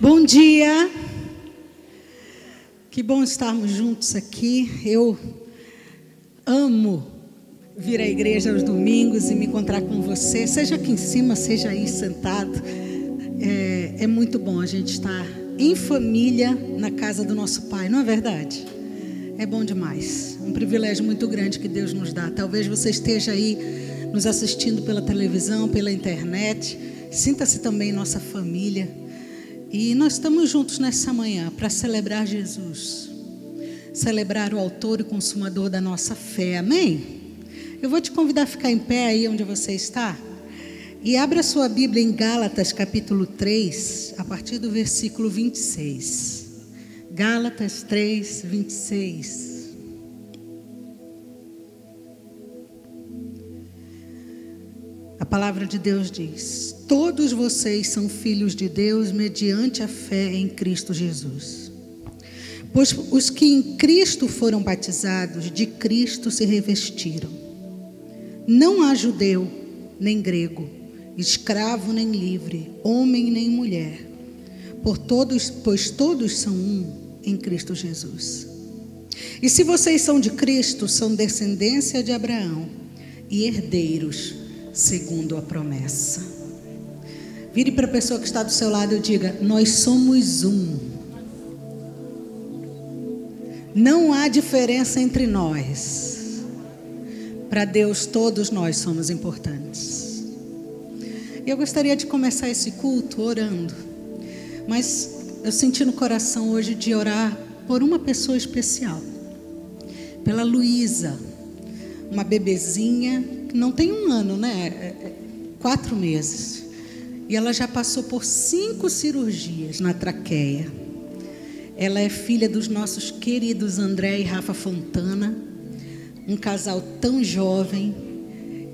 Bom dia, que bom estarmos juntos aqui. Eu amo vir à igreja aos domingos e me encontrar com você, seja aqui em cima, seja aí sentado. É muito bom a gente estar em família na casa do nosso Pai, não é verdade? É bom demais, um privilégio muito grande que Deus nos dá. Talvez você esteja aí nos assistindo pela televisão, pela internet, sinta-se também nossa família. E nós estamos juntos nessa manhã para celebrar Jesus, celebrar o autor e consumador da nossa fé, amém? Eu vou te convidar a ficar em pé aí onde você está e abra sua Bíblia em Gálatas capítulo 3, a partir do versículo 26. Gálatas 3, 26. A palavra de Deus diz: todos vocês são filhos de Deus mediante a fé em Cristo Jesus. Pois os que em Cristo foram batizados, de Cristo se revestiram. Não há judeu, nem grego, escravo nem livre, homem nem mulher, pois todos são um em Cristo Jesus. E se vocês são de Cristo, são descendência de Abraão e herdeiros segundo a promessa. Vire para a pessoa que está do seu lado e diga: nós somos um. Não há diferença entre nós. Para Deus, todos nós somos importantes. Eu gostaria de começar esse culto orando, mas eu senti no coração hoje de orar por uma pessoa especial, pela Luísa, uma bebezinha que não tem um ano, né? 4 meses. E ela já passou por 5 cirurgias na traqueia. Ela é filha dos nossos queridos André e Rafa Fontana, um casal tão jovem,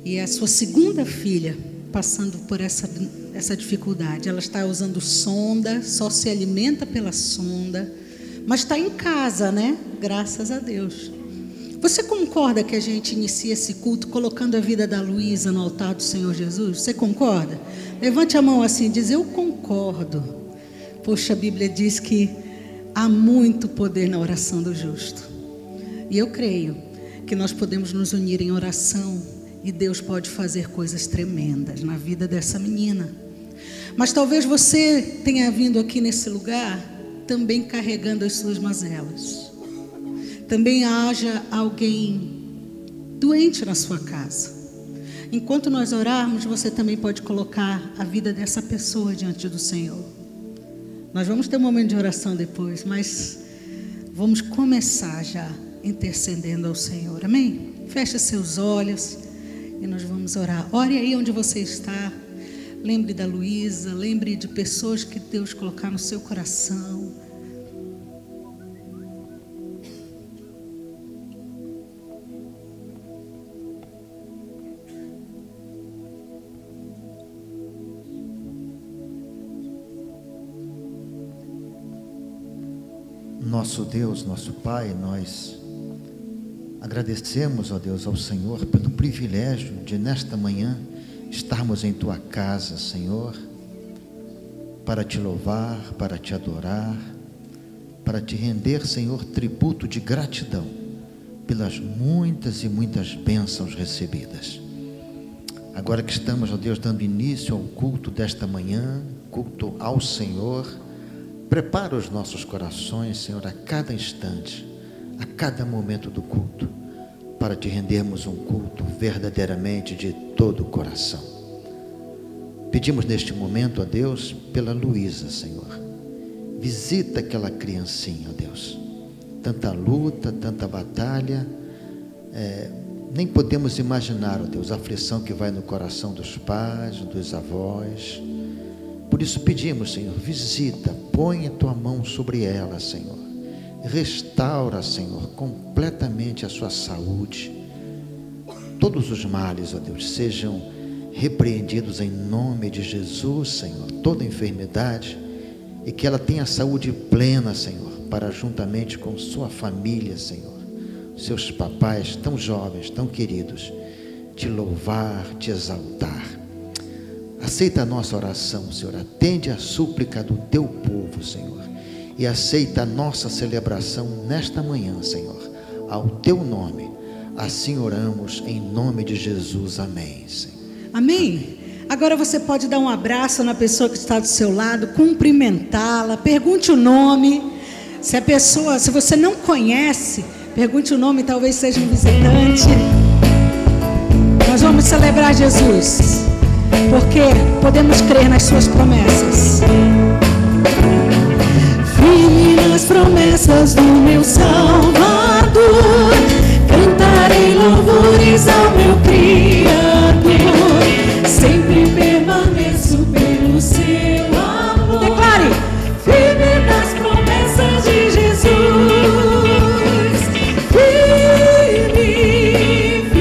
e é a sua segunda filha passando por essa dificuldade. Ela está usando sonda, só se alimenta pela sonda, mas está em casa, né? Graças a Deus. Você concorda que a gente inicie esse culto colocando a vida da Luísa no altar do Senhor Jesus? Você concorda? Levante a mão assim e diz: eu concordo. Poxa, a Bíblia diz que há muito poder na oração do justo. E eu creio que nós podemos nos unir em oração e Deus pode fazer coisas tremendas na vida dessa menina. Mas talvez você tenha vindo aqui nesse lugar também carregando as suas mazelas. Também haja alguém doente na sua casa. Enquanto nós orarmos, você também pode colocar a vida dessa pessoa diante do Senhor. Nós vamos ter um momento de oração depois, mas vamos começar já intercedendo ao Senhor, amém? Feche seus olhos e nós vamos orar. Ore aí onde você está. Lembre da Luísa, lembre de pessoas que Deus colocar no seu coração. Nosso Deus, nosso Pai, nós agradecemos, ó Deus, ao Senhor pelo privilégio de nesta manhã estarmos em Tua casa, Senhor, para Te louvar, para Te adorar, para Te render, Senhor, tributo de gratidão pelas muitas e muitas bênçãos recebidas. Agora que estamos, ó Deus, dando início ao culto desta manhã, culto ao Senhor, prepara os nossos corações, Senhor, a cada instante, a cada momento do culto, para Te rendermos um culto verdadeiramente de todo o coração. Pedimos neste momento, ó Deus, pela Luísa, Senhor. Visita aquela criancinha, ó Deus. Tanta luta, tanta batalha, nem podemos imaginar, ó Deus, a aflição que vai no coração dos pais, dos avós. Por isso pedimos, Senhor, visita, põe a Tua mão sobre ela, Senhor. Restaura, Senhor, completamente a sua saúde. Todos os males, ó Deus, sejam repreendidos em nome de Jesus, Senhor. Toda enfermidade, e que ela tenha saúde plena, Senhor, para juntamente com sua família, Senhor, seus papais tão jovens, tão queridos, Te louvar, Te exaltar. aceita a nossa oração, Senhor, atende a súplica do teu povo, Senhor, e aceita a nossa celebração nesta manhã, Senhor, ao teu nome, assim oramos em nome de Jesus, amém, Senhor. Amém? Agora você pode dar um abraço na pessoa que está do seu lado, cumprimentá-la, pergunte o nome. Se você não conhece, pergunte o nome, talvez seja um visitante. Nós vamos celebrar Jesus, porque podemos crer nas suas promessas. Firme nas promessas do meu Salvador, cantarei louvores ao meu Criador, sempre permaneço pelo seu amor. Declare: firme nas promessas de Jesus. Firme, firme,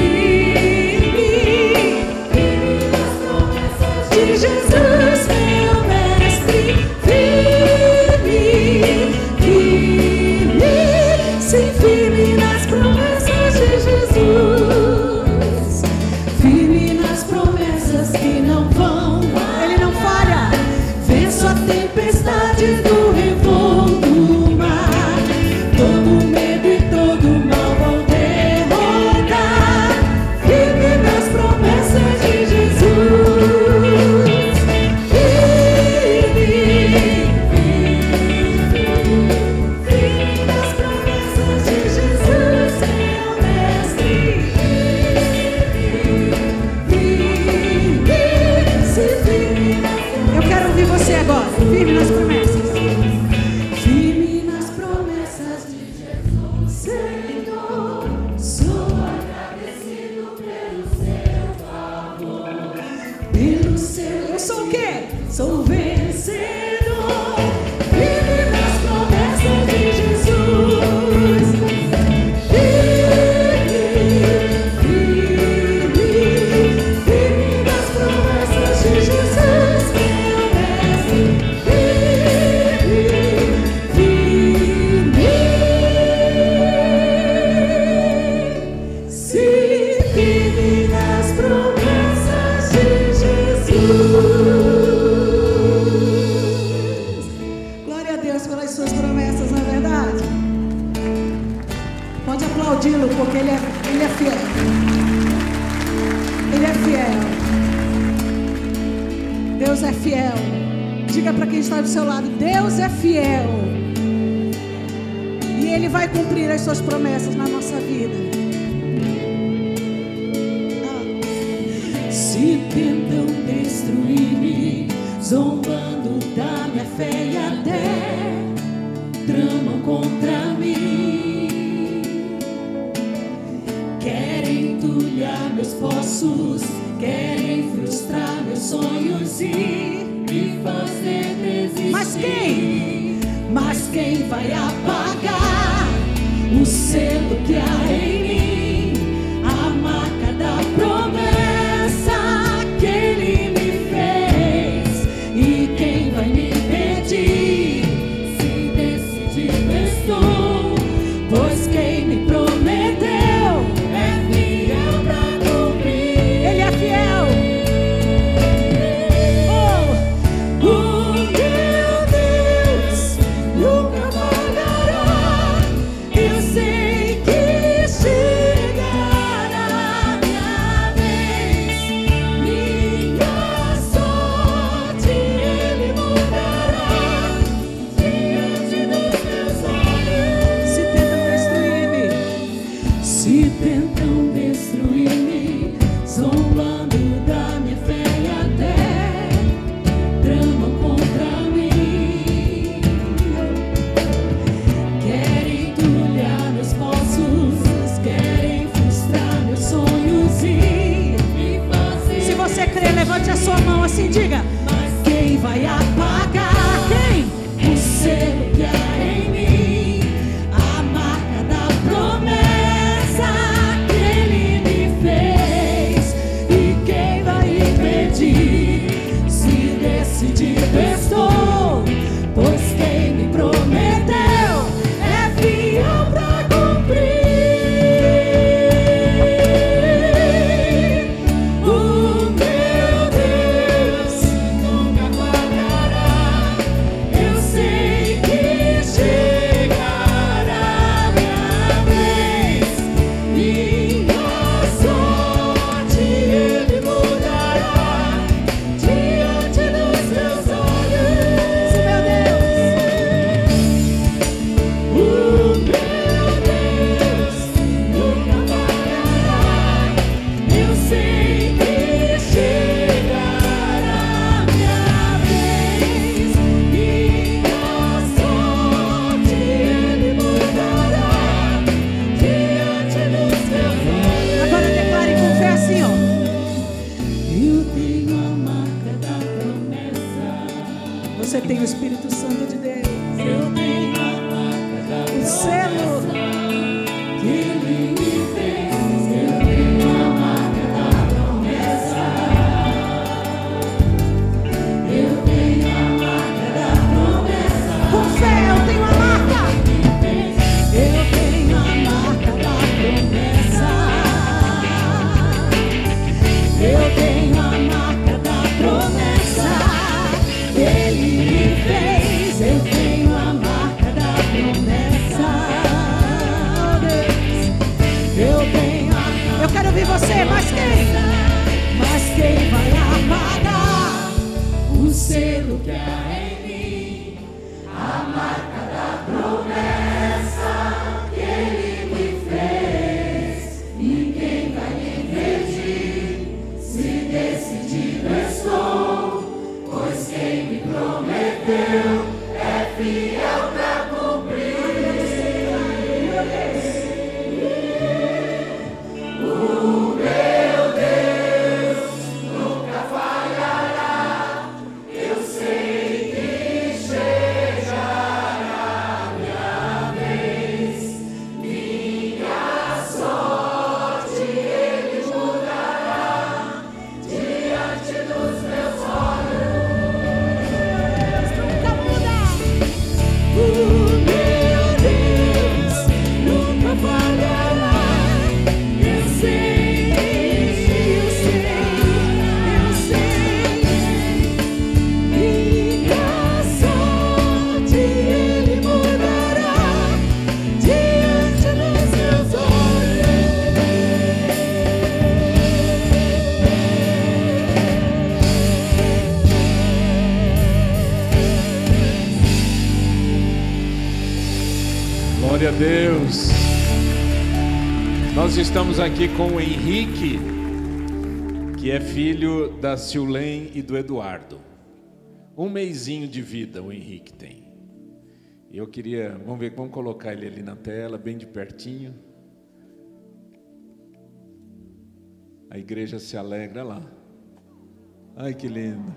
firme nas promessas de Jesus, meu mestre. Firme, firme, sim, firme nas promessas de Jesus. Firme nas promessas que não vão, ele não falha. Venço a tempestade do revolto do mar, todo medo e todo mal vou derrotar. Firme nas promessas de Jesus. Firme, firme nas promessas de Jesus, meu mestre. Eu quero ouvir você agora. Firme nas promessas. Firme nas promessas de Jesus, Senhor. Sou agradecido pelo seu favor. Pelo seu. Eu sou o quê? Sou vencedor. Firme nas promessas de Jesus. Firme, firme, firme nas promessas de Jesus, meu mestre. Firme, firme, sim, firme nas promessas de Jesus. Glória a Deus pelas suas promessas, não é verdade? Pode aplaudi-lo, porque ele é fiel. Ele é fiel. Deus é fiel. Diga para quem está do seu lado: Deus é fiel. E Ele vai cumprir as suas promessas na nossa vida. Se tentam destruir-me, zombando da minha fé e até tramam contra mim, querem entulhar meus poços, querem frustrar meus sonhos e me fazer desistir. Mas quem vai apagar o selo que há em mim, a marca da promessa que Ele me fez? E quem vai me impedir se decidir estou? Pois quem me prometeu é fiel pra cumprir. Ele é fiel. Oh, o meu Deus nunca falhará. Eu sei que chegará minha vez. Minha sorte Ele mudará diante dos meus olhos. Se tentam destruir-me, zombando da minha fé e até tramam contra mim, querem entulhar meus poços, querem frustrar meus sonhos e me fazer. Se você crê, levante a sua mão assim, diga: mas quem vai apagar? Quem? O selo que há em mim, a marca da promessa que Ele me fez. E quem vai impedir se decidido estou? Pois quem me prometeu é fiel pra cumprir. O meu Deus você tem o Espírito Santo de Deus. Eu tenho o selo que Ele me fez. Eu tenho a marca da promessa. Eu tenho a marca da promessa. Com fé eu tenho a marca. Eu tenho a marca da promessa. Eu tenho a marca da promessa que Ele me fez. Eu tenho a marca da promessa. Oh Deus, eu tenho a... Eu quero ouvir você, mas quem? Mas quem vai apagar o selo que há em mim? A marca da promessa que Ele me fez. Ninguém vai me impedir. Se decidido estou, pois quem me prometeu é fiel pra cumprir. O meu Deus nunca falhará. Eu sei que chegará minha vez. Minha sorte Ele mudará diante dos meus olhos. Nunca muda. O meu Deus nunca falhará. Eu sei, eu sei, eu sei. Minha sorte Ele mudará diante dos meus Glória a Deus. Nós estamos aqui com o Henrique, que é filho da Silene e do Eduardo. Um mesinho de vida o Henrique tem. E eu queria, vamos colocar ele ali na tela, bem de pertinho. A igreja se alegra lá. Ai, que lindo.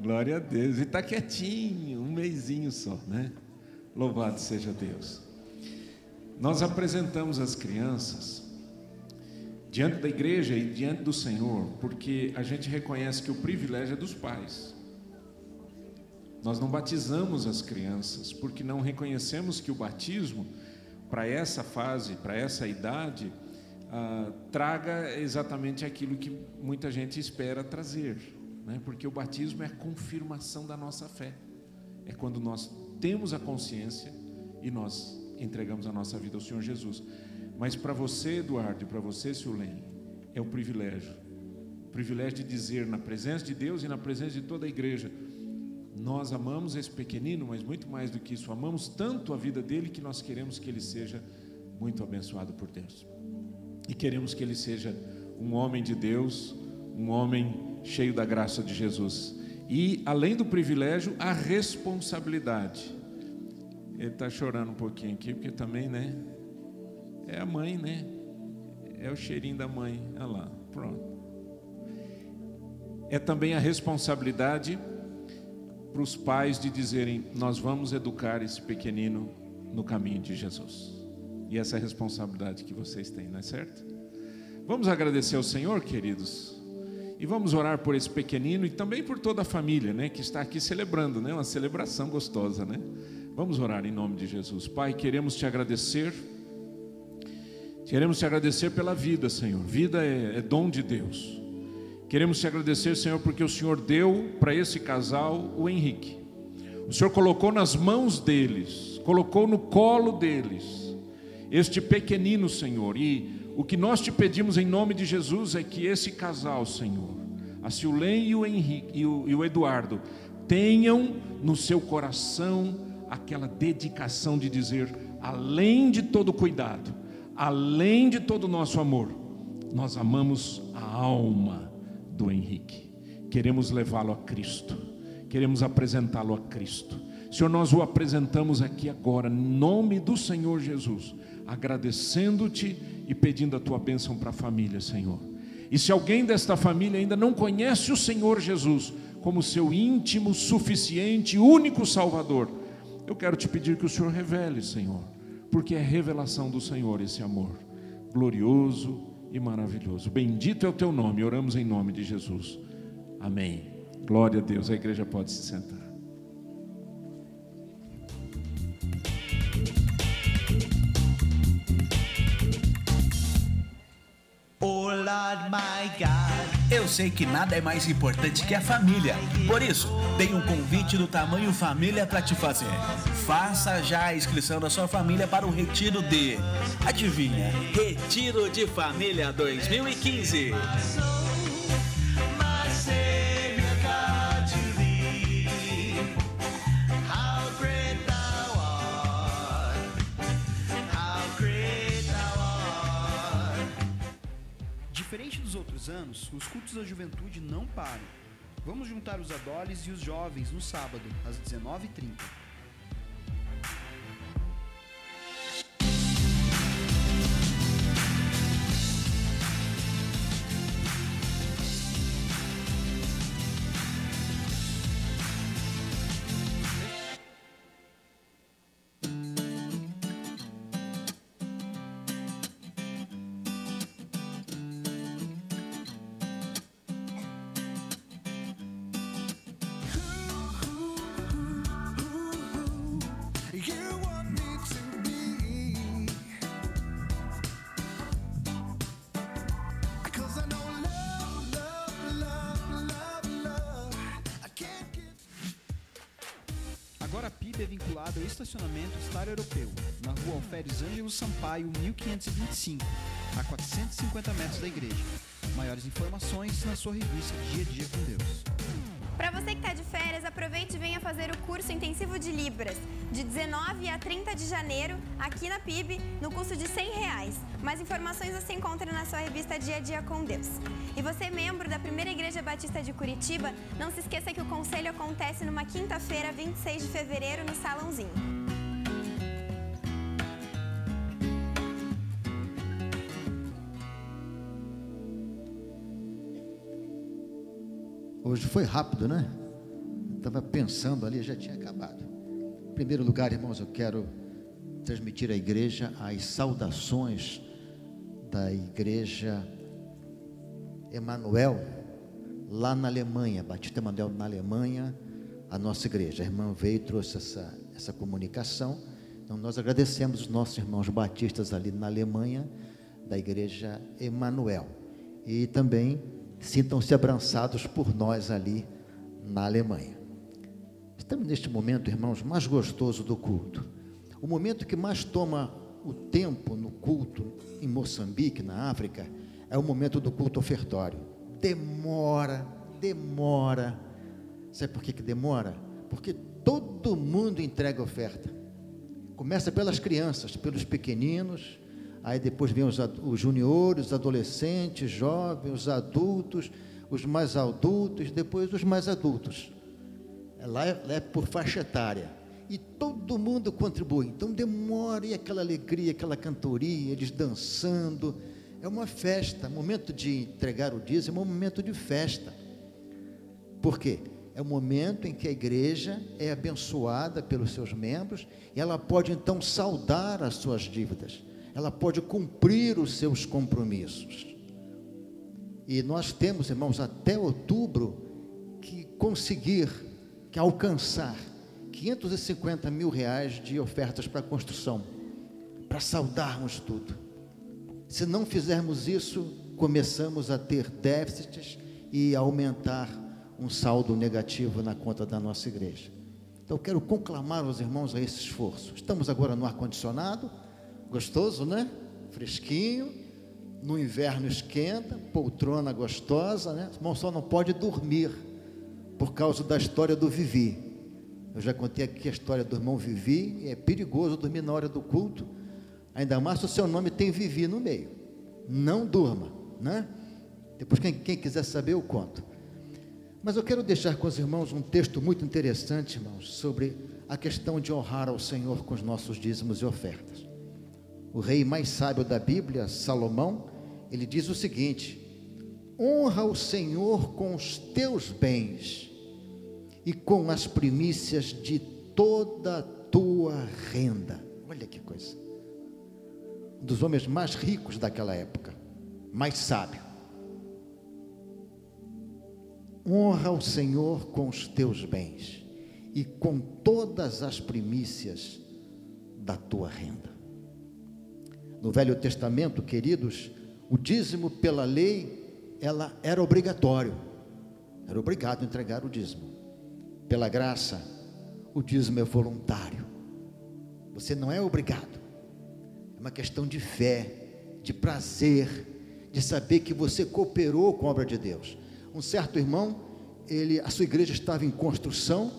Glória a Deus. E está quietinho, um mesinho só, né? Louvado seja Deus. Nós apresentamos as crianças diante da igreja e diante do Senhor, porque a gente reconhece que o privilégio é dos pais. Nós não batizamos as crianças, porque não reconhecemos que o batismo, para essa fase, para essa idade, traga exatamente aquilo que muita gente espera trazer, né? Porque o batismo é a confirmação da nossa fé. É quando nós temos a consciência e nós entregamos a nossa vida ao Senhor Jesus. Mas para você, Eduardo, e para você, Silene, é o privilégio de dizer na presença de Deus e na presença de toda a igreja: nós amamos esse pequenino, mas muito mais do que isso, amamos tanto a vida dele que nós queremos que ele seja muito abençoado por Deus. E queremos que ele seja um homem de Deus, um homem cheio da graça de Jesus. E, além do privilégio, a responsabilidade. Ele está chorando um pouquinho aqui, porque também, né? É a mãe, né? É o cheirinho da mãe. Olha lá, pronto. É também a responsabilidade para os pais de dizerem: nós vamos educar esse pequenino no caminho de Jesus. E essa é a responsabilidade que vocês têm, não é certo? Vamos agradecer ao Senhor, queridos. E vamos orar por esse pequenino e também por toda a família, né, que está aqui celebrando, né, uma celebração gostosa, né? Vamos orar em nome de Jesus. Pai, queremos te agradecer pela vida, Senhor. Vida é dom de Deus. Queremos te agradecer, Senhor, porque o Senhor deu para esse casal o Henrique. O Senhor colocou nas mãos deles, colocou no colo deles este pequenino, Senhor. E o que nós te pedimos em nome de Jesus é que esse casal, Senhor, a Silene e o Henrique e o Eduardo, tenham no seu coração aquela dedicação de dizer: além de todo cuidado, além de todo o nosso amor, nós amamos a alma do Henrique. Queremos levá-lo a Cristo, queremos apresentá-lo a Cristo. Senhor, nós o apresentamos aqui agora, em nome do Senhor Jesus, agradecendo-te e pedindo a tua bênção para a família, Senhor. E se alguém desta família ainda não conhece o Senhor Jesus como seu íntimo, suficiente, único Salvador. Eu quero te pedir que o Senhor revele, Senhor, porque é revelação do Senhor esse amor glorioso e maravilhoso. Bendito é o teu nome, oramos em nome de Jesus. Amém. Glória a Deus. A igreja pode se sentar. Oh Lord my God. Eu sei que nada é mais importante que a família. Por isso, tenho um convite do tamanho família para te fazer. Faça já a inscrição da sua família para o retiro de... Adivinha? Retiro de Família 2015. Diferente dos outros anos, os cultos da juventude não param. Vamos juntar os adolescentes e os jovens no sábado, às 19h30. Agora a PIB é vinculada ao estacionamento Star Europeu, na rua Alferes Ângelo Sampaio, 1525, a 450 metros da igreja. Maiores informações na sua revista Dia a Dia com Deus. Para você que está de férias, aproveite e venha fazer o curso intensivo de Libras, de 19 a 30 de janeiro, aqui na PIB, no custo de R$100. Mais informações você encontra na sua revista Dia a Dia com Deus. E você, membro da Primeira Igreja Batista de Curitiba, não se esqueça que o conselho acontece numa quinta-feira, 26 de fevereiro, no Salãozinho. Hoje foi rápido, né? Estava pensando ali, já tinha acabado. Em primeiro lugar, irmãos, eu quero transmitir à igreja as saudações da igreja Emanuel, lá na Alemanha, Batista Emanuel na Alemanha, a nossa igreja. A irmã veio e trouxe essa comunicação. Então nós agradecemos os nossos irmãos batistas ali na Alemanha, da igreja Emanuel. E também sintam-se abraçados por nós ali na Alemanha. Estamos neste momento, irmãos, mais gostoso do culto. O momento que mais toma o tempo no culto em Moçambique, na África, é o momento do culto ofertório. Demora. Sabe por que demora? Porque todo mundo entrega oferta. Começa pelas crianças, pelos pequeninos, aí depois vem os juniores, os adolescentes, jovens, os adultos, os mais adultos, depois os mais adultos. Lá é por faixa etária. E todo mundo contribui. Então demora, e aquela alegria, aquela cantoria, eles dançando. É uma festa. O momento de entregar o dízimo é um momento de festa. Por quê? É o momento em que a igreja é abençoada pelos seus membros, e ela pode então saldar as suas dívidas. Ela pode cumprir os seus compromissos. E nós temos, irmãos, até outubro, que alcançar R$550 mil de ofertas para construção, para saldarmos tudo. Se não fizermos isso, começamos a ter déficits e aumentar um saldo negativo na conta da nossa igreja. Então eu quero conclamar os irmãos a esse esforço. Estamos agora no ar-condicionado, gostoso, né? Fresquinho, no inverno esquenta, poltrona gostosa, né? O irmão só não pode dormir por causa da história do Vivi. Eu já contei aqui a história do irmão Vivi, e é perigoso dormir na hora do culto, ainda mais se o seu nome tem Vivi no meio. Não durma, né? Depois quem quiser saber eu conto. Mas eu quero deixar com os irmãos um texto muito interessante, irmãos, sobre a questão de honrar ao Senhor com os nossos dízimos e ofertas. O rei mais sábio da Bíblia, Salomão, ele diz o seguinte: honra o Senhor com os teus bens e com as primícias de toda a tua renda. Olha que coisa. Um dos homens mais ricos daquela época, mais sábio. Honra o Senhor com os teus bens e com todas as primícias da tua renda. No Velho Testamento, queridos, o dízimo pela lei, ela era obrigatório. Era obrigado a entregar o dízimo. Pela graça, o dízimo é voluntário. Você não é obrigado. É uma questão de fé, de prazer, de saber que você cooperou com a obra de Deus. Um certo irmão, a sua igreja estava em construção,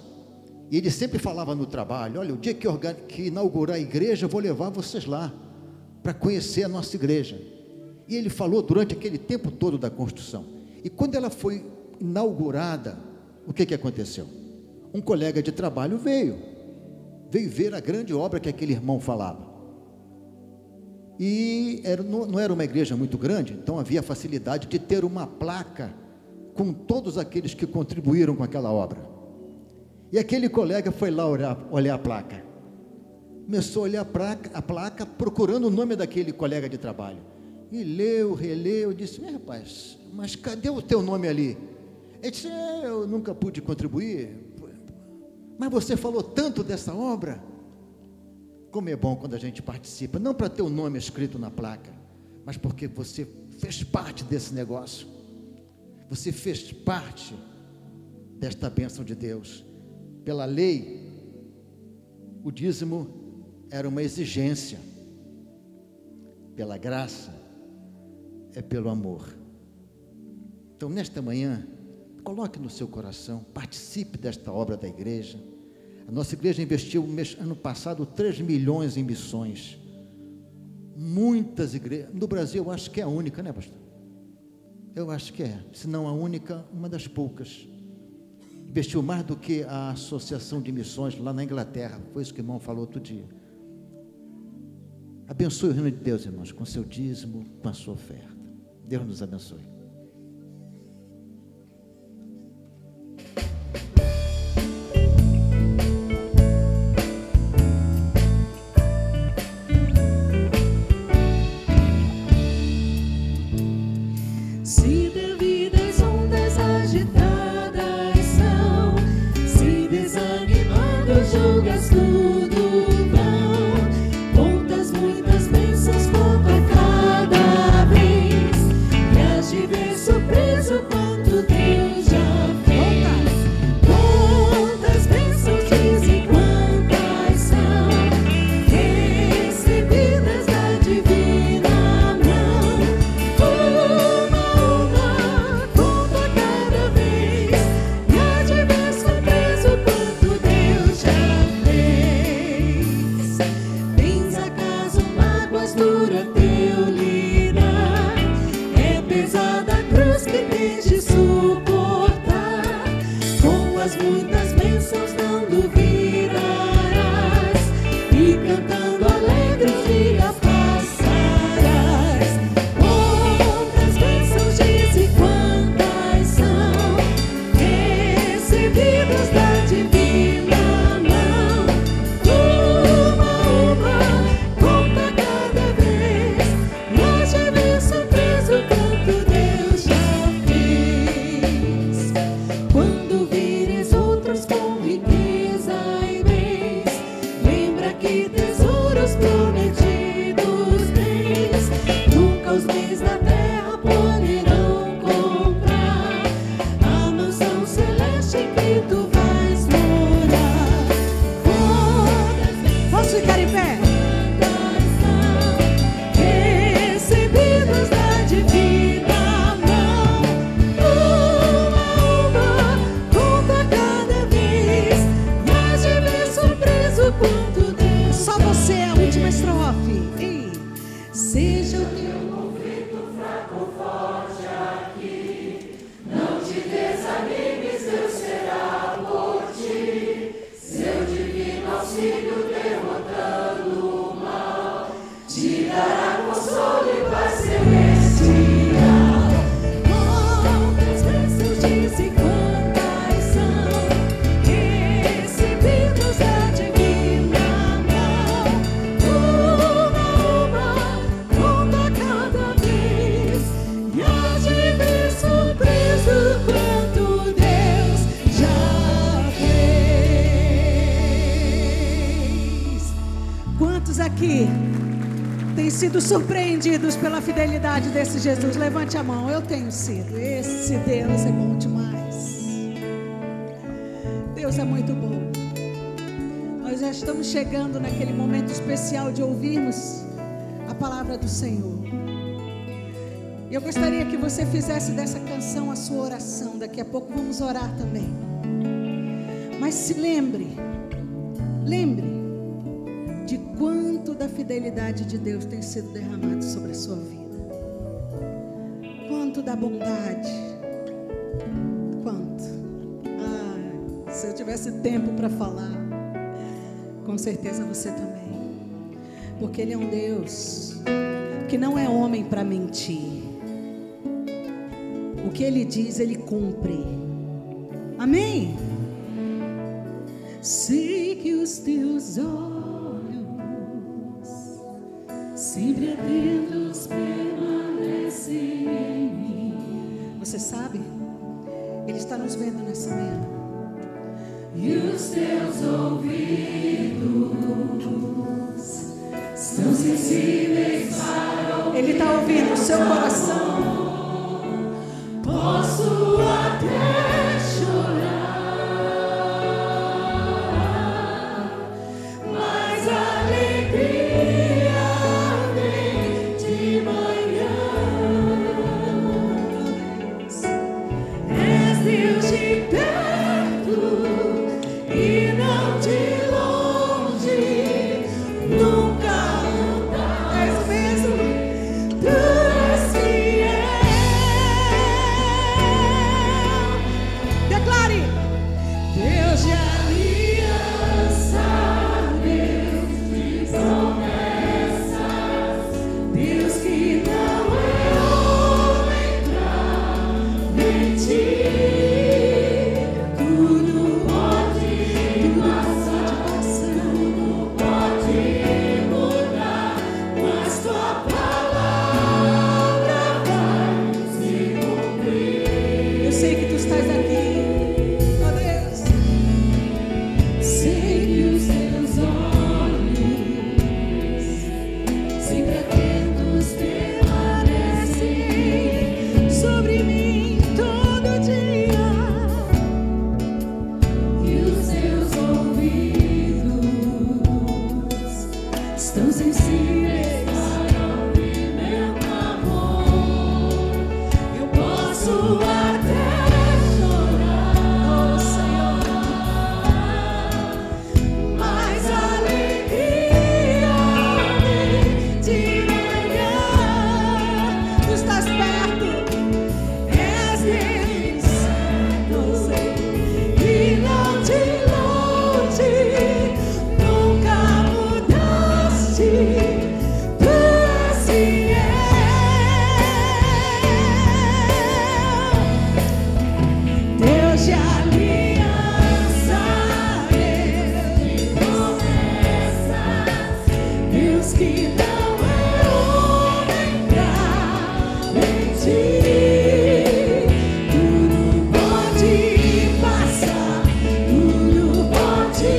e ele sempre falava no trabalho: olha, o dia que inaugurar a igreja, eu vou levar vocês lá, para conhecer a nossa igreja. E ele falou durante aquele tempo todo da construção. E quando ela foi inaugurada, o que aconteceu? Um colega de trabalho veio ver a grande obra que aquele irmão falava. E não era uma igreja muito grande, então havia facilidade de ter uma placa com todos aqueles que contribuíram com aquela obra. E aquele colega foi lá olhar a placa. Começou a olhar a placa, procurando o nome daquele colega de trabalho. E leu, releu, disse: rapaz, mas cadê o teu nome ali? Ele disse: eu nunca pude contribuir. Mas você falou tanto dessa obra. Como é bom quando a gente participa, não para ter o nome escrito na placa, mas porque você fez parte desse negócio. Você fez parte desta bênção de Deus. Pela lei, o dízimo era uma exigência. Pela graça, é pelo amor. Então, nesta manhã, coloque no seu coração, participe desta obra da igreja. A nossa igreja investiu ano passado 3 milhões em missões. Muitas igrejas, no Brasil eu acho que é a única, né, pastor? Eu acho que é, se não a única, uma das poucas. Investiu mais do que a Associação de Missões lá na Inglaterra, foi isso que o irmão falou outro dia. Abençoe o reino de Deus, irmãos, com seu dízimo, com a sua oferta. Deus nos abençoe. sido surpreendidos pela fidelidade desse Jesus? Levante a mão. Eu tenho sido. Esse Deus é bom demais. Deus é muito bom. Nós já estamos chegando naquele momento especial de ouvirmos a palavra do Senhor. E eu gostaria que você fizesse dessa canção a sua oração. Daqui a pouco vamos orar também. Mas se lembre de quanto da fidelidade de Deus tem sido derramado sobre a sua vida. Quanto da bondade. Quanto. Se eu tivesse tempo para falar, com certeza você também. Porque Ele é um Deus que não é homem para mentir. O que Ele diz, Ele cumpre. Amém? Sei que os teus olhos, sempre atentos, permanecem em mim. Você sabe? Ele está nos vendo nessa manhã. E os teus ouvidos estão sensíveis para. Ele está ouvindo o seu coração. Posso até chorar, mas a alegria vem de manhã. És Deus de perto e não de longe, nunca és mesmo. Tu és fiel. Declare: Deus de aliança, Deus de promessas, Deus que não é homem pra mentir. Tudo pode passar, tudo pode mudar, mas tua palavra vai se cumprir. Eu sei que tu estás aqui, ó Deus. Sei que os teus olhos, sempre atentos, permanecem sobre mim todo dia. E os teus ouvidos estão sensíveis para ouvir meu amor. Eu posso até chorar, Senhor, mas a alegria vem de manhã. Tu estás perto, és Deus, não sei, e não de longe, nunca mudaste. Tu és fiel. Deus de aliança, Deus de promessas, Deus que não é homem pra mentir. Tudo pode passar, tudo pode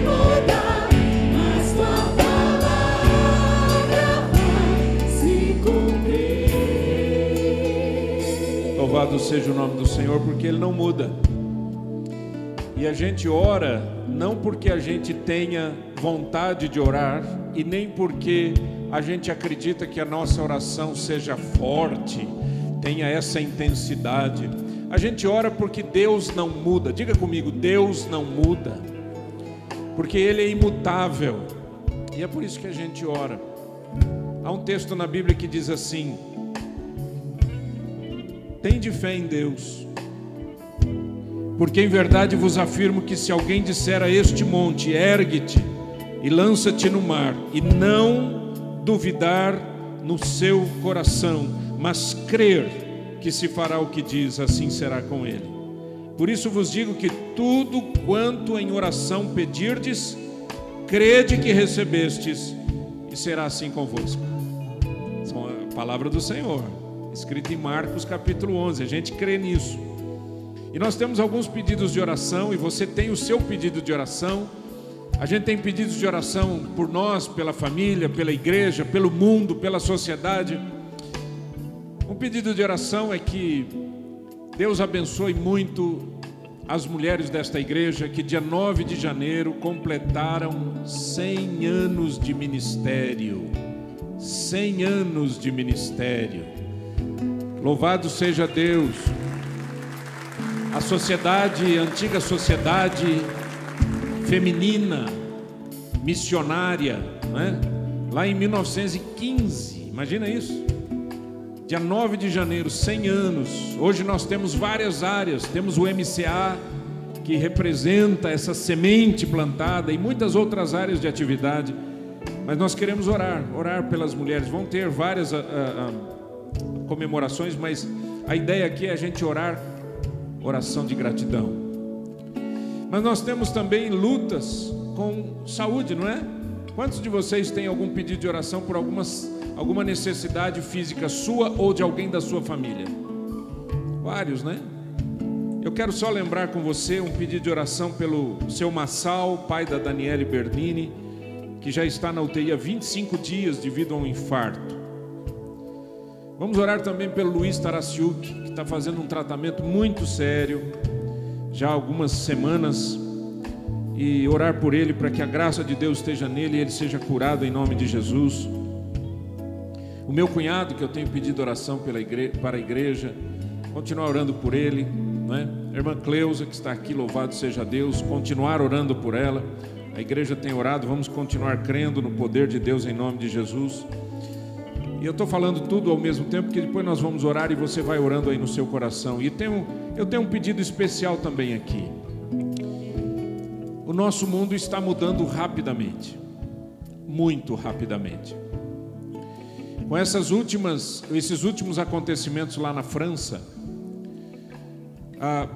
mudar, mas tua palavra vai se cumprir. Louvado seja o nome do Senhor, porque Ele não muda. E a gente ora não porque a gente tenha vontade de orar e nem porque a gente acredita que a nossa oração seja forte, tenha essa intensidade. A gente ora porque Deus não muda. Diga comigo: Deus não muda, porque Ele é imutável. E é por isso que a gente ora. Há um texto na Bíblia que diz assim: tende fé em Deus, porque em verdade vos afirmo que se alguém disser a este monte, ergue-te e lança-te no mar, e não duvidar no seu coração, mas crer que se fará o que diz, assim será com ele. Por isso vos digo que tudo quanto em oração pedirdes, crede que recebestes, e será assim convosco. Essa é a palavra do Senhor, escrita em Marcos capítulo 11, a gente crê nisso. E nós temos alguns pedidos de oração, e você tem o seu pedido de oração. A gente tem pedidos de oração por nós, pela família, pela igreja, pelo mundo, pela sociedade. Um pedido de oração é que Deus abençoe muito as mulheres desta igreja que dia 9 de janeiro completaram 100 anos de ministério. 100 anos de ministério. Louvado seja Deus. A sociedade, a antiga sociedade feminina, missionária, né? Lá em 1915, imagina isso. Dia 9 de janeiro, 100 anos. Hoje nós temos várias áreas. Temos o MCA, que representa essa semente plantada, e muitas outras áreas de atividade. Mas nós queremos orar pelas mulheres. Vão ter várias comemorações, mas a ideia aqui é a gente orar, oração de gratidão. Mas nós temos também lutas com saúde, não é? Quantos de vocês têm algum pedido de oração por alguma necessidade física sua ou de alguém da sua família? Vários, né? Eu quero só lembrar com você um pedido de oração pelo seu Massal, pai da Daniele Bernini, que já está na UTI há 25 dias devido a um infarto. Vamos orar também pelo Luiz Tarasiuk, que está fazendo um tratamento muito sério, já há algumas semanas, e orar por ele para que a graça de Deus esteja nele e ele seja curado em nome de Jesus. O meu cunhado, que eu tenho pedido oração para a igreja, continuar orando por ele, né? A irmã Cleusa, que está aqui, louvado seja Deus, continuar orando por ela. A igreja tem orado, vamos continuar crendo no poder de Deus em nome de Jesus. E eu estou falando tudo ao mesmo tempo, porque depois nós vamos orar e você vai orando aí no seu coração. E eu tenho um pedido especial também aqui. O nosso mundo está mudando rapidamente, muito rapidamente. Com esses últimos acontecimentos lá na França,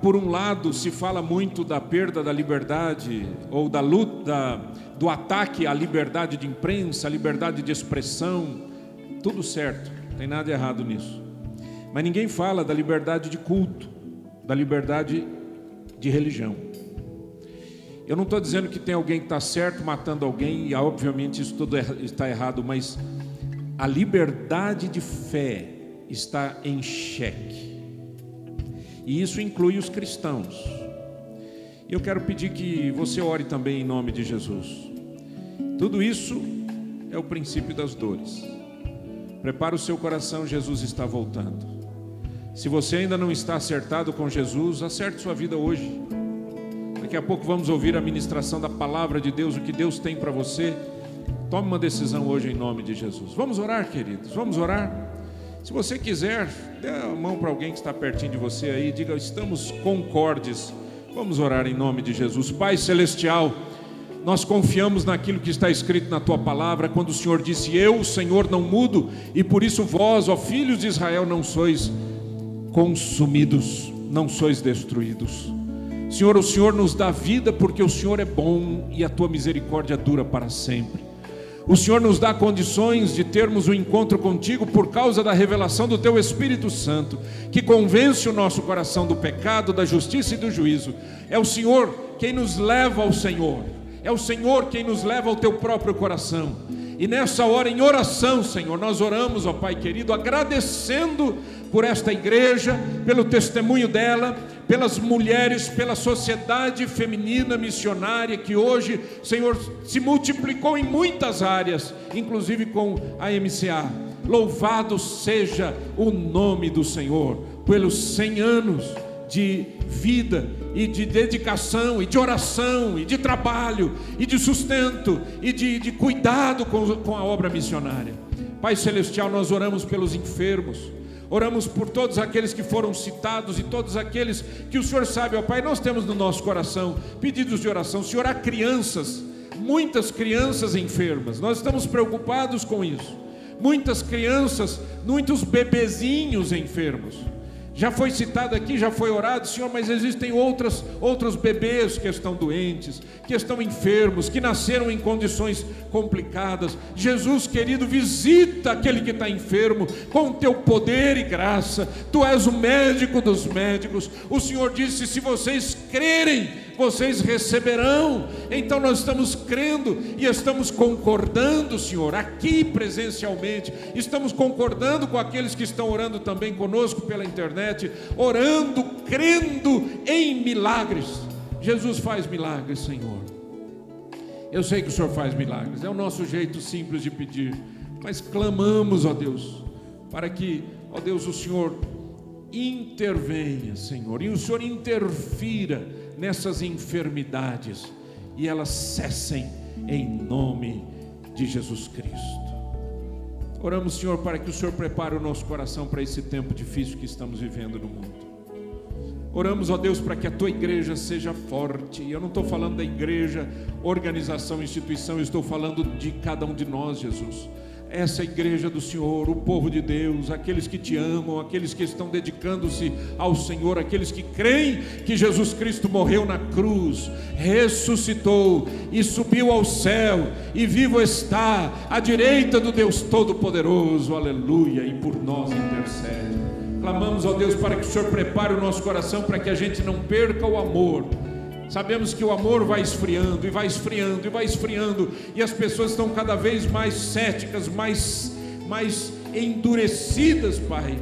por um lado se fala muito da perda da liberdade, ou da luta, do ataque à liberdade de imprensa, à liberdade de expressão. Tudo certo, não tem nada de errado nisso. Mas ninguém fala da liberdade de culto, da liberdade de religião. Eu não estou dizendo que tem alguém que está certo matando alguém, e obviamente isso tudo está errado, mas a liberdade de fé está em xeque. E isso inclui os cristãos. E eu quero pedir que você ore também em nome de Jesus. Tudo isso é o princípio das dores. Prepara o seu coração, Jesus está voltando. Se você ainda não está acertado com Jesus, acerte sua vida hoje. Daqui a pouco vamos ouvir a ministração da palavra de Deus, o que Deus tem para você. Tome uma decisão hoje em nome de Jesus. Vamos orar, queridos, vamos orar. Se você quiser, dê a mão para alguém que está pertinho de você aí, diga, estamos concordes. Vamos orar em nome de Jesus. Pai Celestial, nós confiamos naquilo que está escrito na Tua palavra, quando o Senhor disse, eu, Senhor, não mudo, e por isso vós, ó filhos de Israel, não sois consumidos, não sois destruídos. Senhor, o Senhor nos dá vida porque o Senhor é bom e a Tua misericórdia dura para sempre. O Senhor nos dá condições de termos um encontro contigo por causa da revelação do Teu Espírito Santo, que convence o nosso coração do pecado, da justiça e do juízo. É o Senhor quem nos leva ao Senhor. É o Senhor quem nos leva ao Teu próprio coração. E nessa hora, em oração, Senhor, nós oramos, ó Pai querido, agradecendo por esta igreja, pelo testemunho dela, pelas mulheres, pela sociedade feminina missionária que hoje, Senhor, se multiplicou em muitas áreas, inclusive com a MCA. Louvado seja o nome do Senhor pelos 100 anos de vida e de dedicação e de oração e de trabalho e de sustento e de cuidado com a obra missionária. Pai Celestial, nós oramos pelos enfermos, oramos por todos aqueles que foram citados e todos aqueles que o Senhor sabe, ó Pai, nós temos no nosso coração pedidos de oração. Senhor, há crianças, muitas crianças enfermas, nós estamos preocupados com isso. Muitas crianças, muitos bebezinhos enfermos. Já foi citado aqui, já foi orado, Senhor, mas existem outros bebês que estão doentes, que estão enfermos, que nasceram em condições complicadas. Jesus querido, visita aquele que está enfermo com o teu poder e graça. Tu és o médico dos médicos. O Senhor disse: se vocês crerem, vocês receberão. Então nós estamos crendo e estamos concordando, Senhor, aqui presencialmente. Estamos concordando com aqueles que estão orando também conosco pela internet, orando, crendo em milagres. Jesus faz milagres, Senhor. Eu sei que o Senhor faz milagres, é o nosso jeito simples de pedir, mas clamamos, ó Deus, para que, ó Deus, o Senhor intervenha, Senhor, e o Senhor interfira nessas enfermidades e elas cessem em nome de Jesus Cristo. Oramos, Senhor, para que o Senhor prepare o nosso coração para esse tempo difícil que estamos vivendo no mundo. Oramos, ó Deus, para que a tua igreja seja forte. E eu não estou falando da igreja, organização, instituição, eu estou falando de cada um de nós, Jesus. Essa igreja do Senhor, o povo de Deus, aqueles que te amam, aqueles que estão dedicando-se ao Senhor, aqueles que creem que Jesus Cristo morreu na cruz, ressuscitou e subiu ao céu, e vivo está à direita do Deus Todo-Poderoso, aleluia, e por nós intercede. Clamamos, ó Deus, para que o Senhor prepare o nosso coração, para que a gente não perca o amor. Sabemos que o amor vai esfriando, e vai esfriando, e vai esfriando, e as pessoas estão cada vez mais céticas, mais endurecidas, Pai.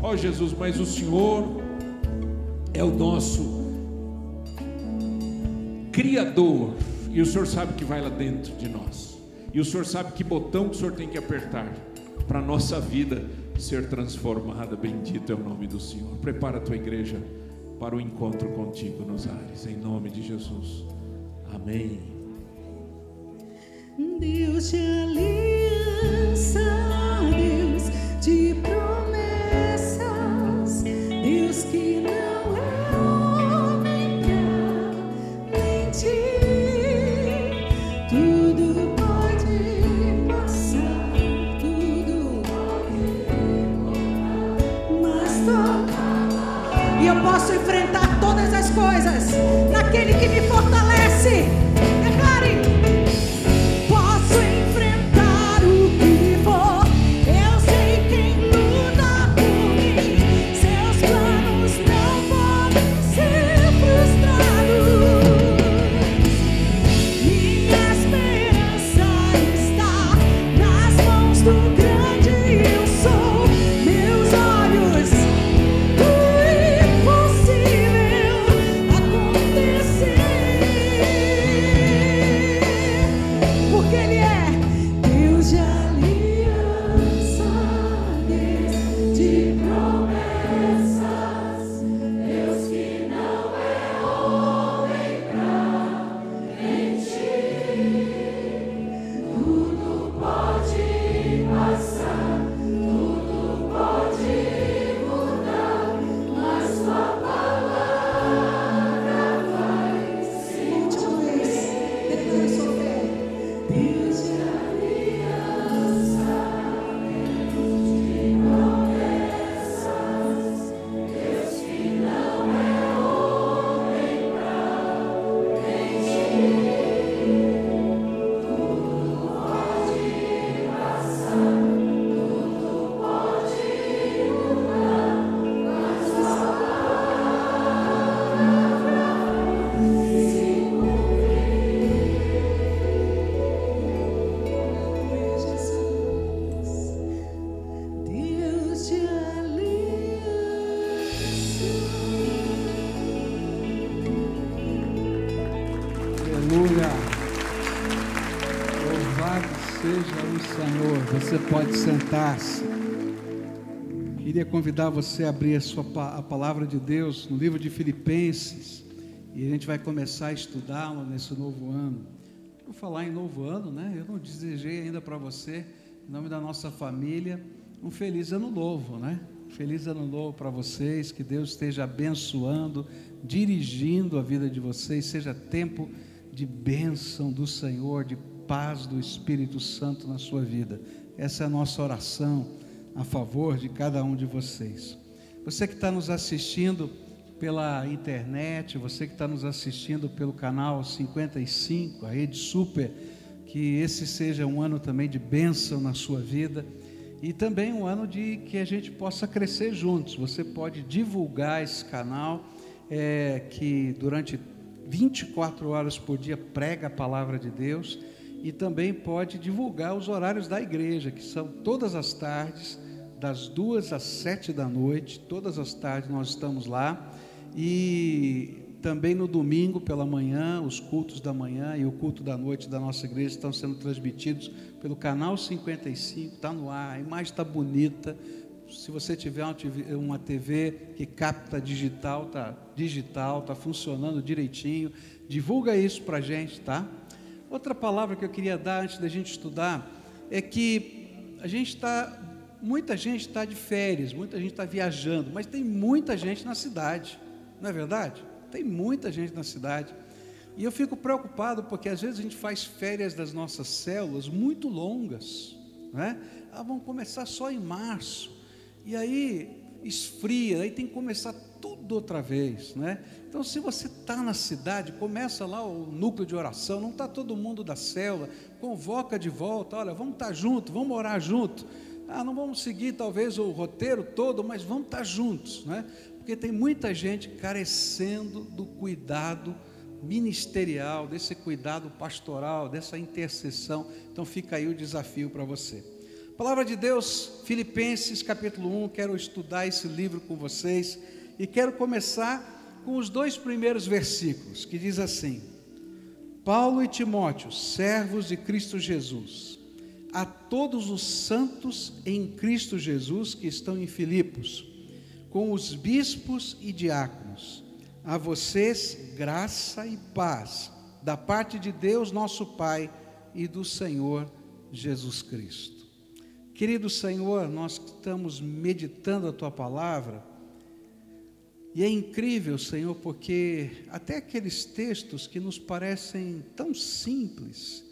Ó Jesus, mas o Senhor é o nosso Criador, e o Senhor sabe que vai lá dentro de nós, e o Senhor sabe que botão que o Senhor tem que apertar para a nossa vida ser transformada. Bendito é o nome do Senhor. Prepara a tua igreja para o encontro contigo nos ares, em nome de Jesus, amém. Deus de aliança, Deus de promessas, Deus que não é homem pra mentir, tudo pode passar, tudo pode mudar, mas e eu posso enfrentar todas as coisas naquele que me fortalece. Declare: posso enfrentar o que for, eu sei quem luta por mim, seus planos não podem ser frustrados, minha esperança está nas mãos do grande eu sou, meus olhos porque Ele é Deus de aliança, Deus de promessas, Deus que não é homem pra mentir, tudo pode passar, tudo pode mudar, mas sua palavra vai se cumprir. Declare sua fé. Deus de aliança, Deus de promessas, Deus que não é homem pra mentir, tudo pode passar, tudo pode mudar, mas sua palavra vai se Deus de Aleluia. Louvado seja o Senhor. Você pode sentar-se. Queria convidar você a abrir a palavra de Deus no livro de Filipenses, e a gente vai começar a estudá-lo nesse novo ano. Por falar em novo ano, né? Eu não desejei ainda para você, em nome da nossa família, um feliz ano novo, né? Feliz ano novo para vocês, que Deus esteja abençoando, dirigindo a vida de vocês, seja tempo de bênção do Senhor, de paz do Espírito Santo na sua vida. Essa é a nossa oração a favor de cada um de vocês. Você que está nos assistindo pela internet, você que está nos assistindo pelo canal 55, a Rede Super, que esse seja um ano também de bênção na sua vida e também um ano de que a gente possa crescer juntos. Você pode divulgar esse canal, que durante 24 horas por dia prega a palavra de Deus, e também pode divulgar os horários da igreja, que são todas as tardes, das 2 às 7 da noite, todas as tardes nós estamos lá, e também no domingo pela manhã, os cultos da manhã e o culto da noite da nossa igreja estão sendo transmitidos pelo canal 55, está no ar, a imagem está bonita. Se você tiver uma TV que capta digital, está funcionando direitinho, divulga isso para a gente, tá? Outra palavra que eu queria dar antes da gente estudar é que muita gente está de férias, muita gente está viajando, mas tem muita gente na cidade, não é verdade? Tem muita gente na cidade, e eu fico preocupado porque às vezes a gente faz férias das nossas células muito longas, né? Vão começar só em março, e aí esfria, aí tem que começar tudo outra vez, né? Então, se você está na cidade, começa lá o núcleo de oração, não está todo mundo da célula, convoca de volta, olha, vamos estar juntos, vamos orar junto. Não vamos seguir talvez o roteiro todo, mas vamos estar juntos, né? Porque tem muita gente carecendo do cuidado ministerial, desse cuidado pastoral, dessa intercessão. Então fica aí o desafio para você. Palavra de Deus, Filipenses capítulo 1, quero estudar esse livro com vocês e quero começar com os 2 primeiros versículos, que diz assim: Paulo e Timóteo, servos de Cristo Jesus, a todos os santos em Cristo Jesus que estão em Filipos, com os bispos e diáconos, a vocês graça e paz, da parte de Deus nosso Pai e do Senhor Jesus Cristo. Querido Senhor, nós estamos meditando a Tua Palavra, e é incrível, Senhor, porque até aqueles textos que nos parecem tão simples,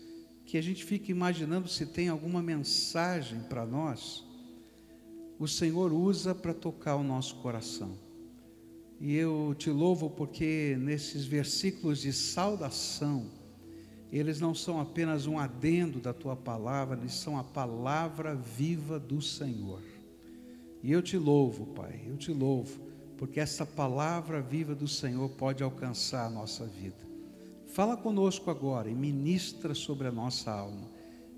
que a gente fica imaginando se tem alguma mensagem para nós, o Senhor usa para tocar o nosso coração. E eu te louvo porque nesses versículos de saudação, eles não são apenas um adendo da Tua Palavra, eles são a palavra viva do Senhor. E eu te louvo, Pai, eu te louvo, porque essa palavra viva do Senhor pode alcançar a nossa vida. Fala conosco agora e ministra sobre a nossa alma.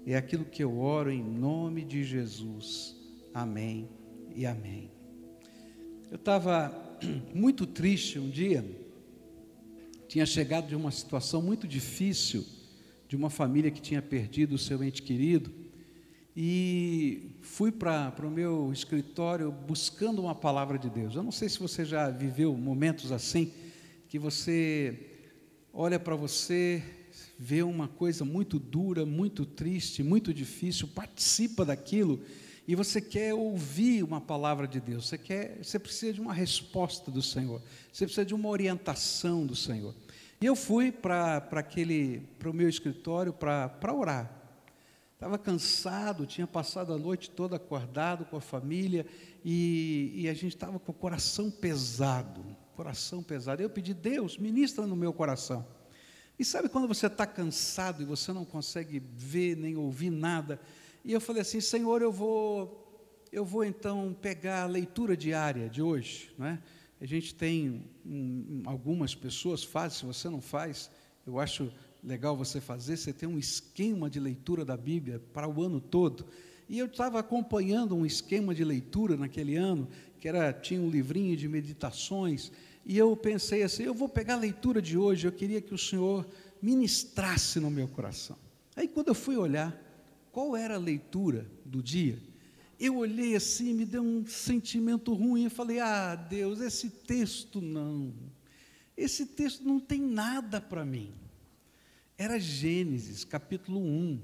É aquilo que eu oro em nome de Jesus. Amém e amém. Eu estava muito triste um dia, tinha chegado de uma situação muito difícil, de uma família que tinha perdido o seu ente querido, e fui para o meu escritório buscando uma palavra de Deus. Eu não sei se você já viveu momentos assim, que você olha para você, vê uma coisa muito dura, muito triste, muito difícil, participa daquilo, e você quer ouvir uma palavra de Deus, você precisa de uma resposta do Senhor, você precisa de uma orientação do Senhor. E eu fui para o meu escritório para orar. Estava cansado, tinha passado a noite toda acordado com a família, e a gente estava com o coração pesado. Eu pedi: Deus, ministra no meu coração. E sabe quando você está cansado e você não consegue ver nem ouvir nada? E eu falei assim: Senhor, eu vou então pegar a leitura diária de hoje, né? A gente tem algumas pessoas fazem, se você não faz, eu acho legal você fazer. Você tem um esquema de leitura da Bíblia para o ano todo. E eu estava acompanhando um esquema de leitura naquele ano, que tinha um livrinho de meditações, e eu pensei assim: eu vou pegar a leitura de hoje, eu queria que o Senhor ministrasse no meu coração. Aí quando eu fui olhar qual era a leitura do dia, eu olhei assim, me deu um sentimento ruim, eu falei: Deus, esse texto não tem nada para mim. Era Gênesis capítulo 1,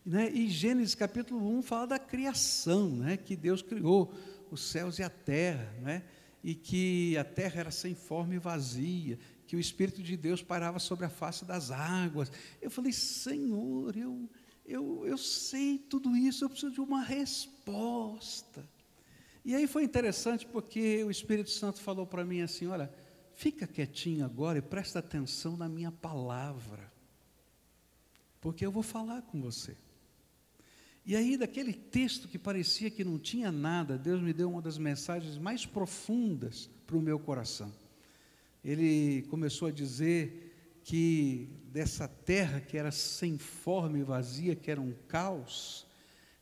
né? E Gênesis capítulo 1 fala da criação, né? Que Deus criou os céus e a terra, né? E que a terra era sem forma e vazia, que o Espírito de Deus pairava sobre a face das águas. Eu falei: Senhor, eu sei tudo isso, eu preciso de uma resposta. E aí foi interessante porque o Espírito Santo falou para mim assim: olha, fica quietinho agora e presta atenção na minha palavra, porque eu vou falar com você. E aí, daquele texto que parecia que não tinha nada, Deus me deu uma das mensagens mais profundas para o meu coração. Ele começou a dizer que dessa terra que era sem forma e vazia, que era um caos,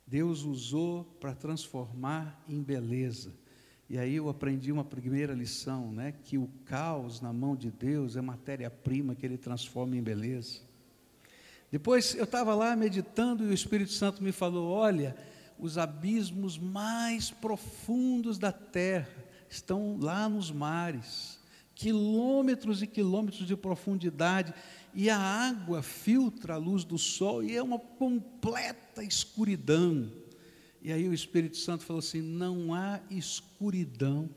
Deus usou para transformar em beleza. E aí eu aprendi uma primeira lição, né, que o caos na mão de Deus é matéria-prima que Ele transforma em beleza. Depois eu estava lá meditando e o Espírito Santo me falou: olha, os abismos mais profundos da terra estão lá nos mares, quilômetros e quilômetros de profundidade, e a água filtra a luz do sol e é uma completa escuridão. E aí o Espírito Santo falou assim: não há escuridão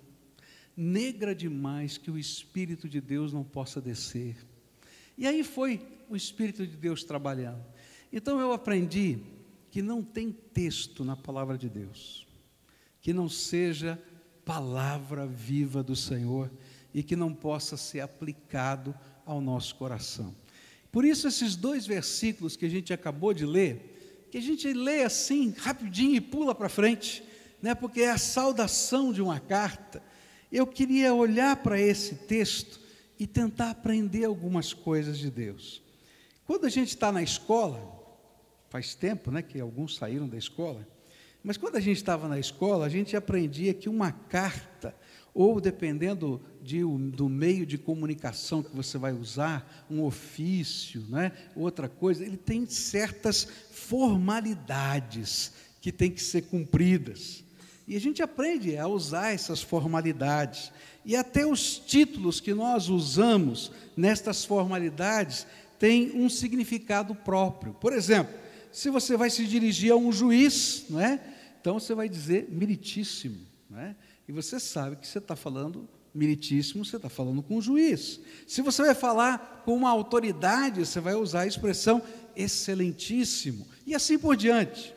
negra demais que o Espírito de Deus não possa descer. E aí foi o Espírito de Deus trabalhando. Então eu aprendi que não tem texto na palavra de Deus que não seja palavra viva do Senhor e que não possa ser aplicado ao nosso coração. Por isso esses 2 versículos que a gente acabou de ler, que a gente lê assim rapidinho e pula para frente, né, porque é a saudação de uma carta, eu queria olhar para esse texto e tentar aprender algumas coisas de Deus. Quando a gente está na escola, faz tempo, né, que alguns saíram da escola, mas quando a gente estava na escola, a gente aprendia que uma carta, ou dependendo do meio de comunicação que você vai usar, um ofício, né, outra coisa, ele tem certas formalidades que têm que ser cumpridas. E a gente aprende a usar essas formalidades. E até os títulos que nós usamos nestas formalidades têm um significado próprio. Por exemplo, se você vai se dirigir a um juiz, não é? Então você vai dizer meritíssimo, não é? E você sabe que você está falando meritíssimo, você está falando com um juiz. Se você vai falar com uma autoridade, você vai usar a expressão excelentíssimo, e assim por diante.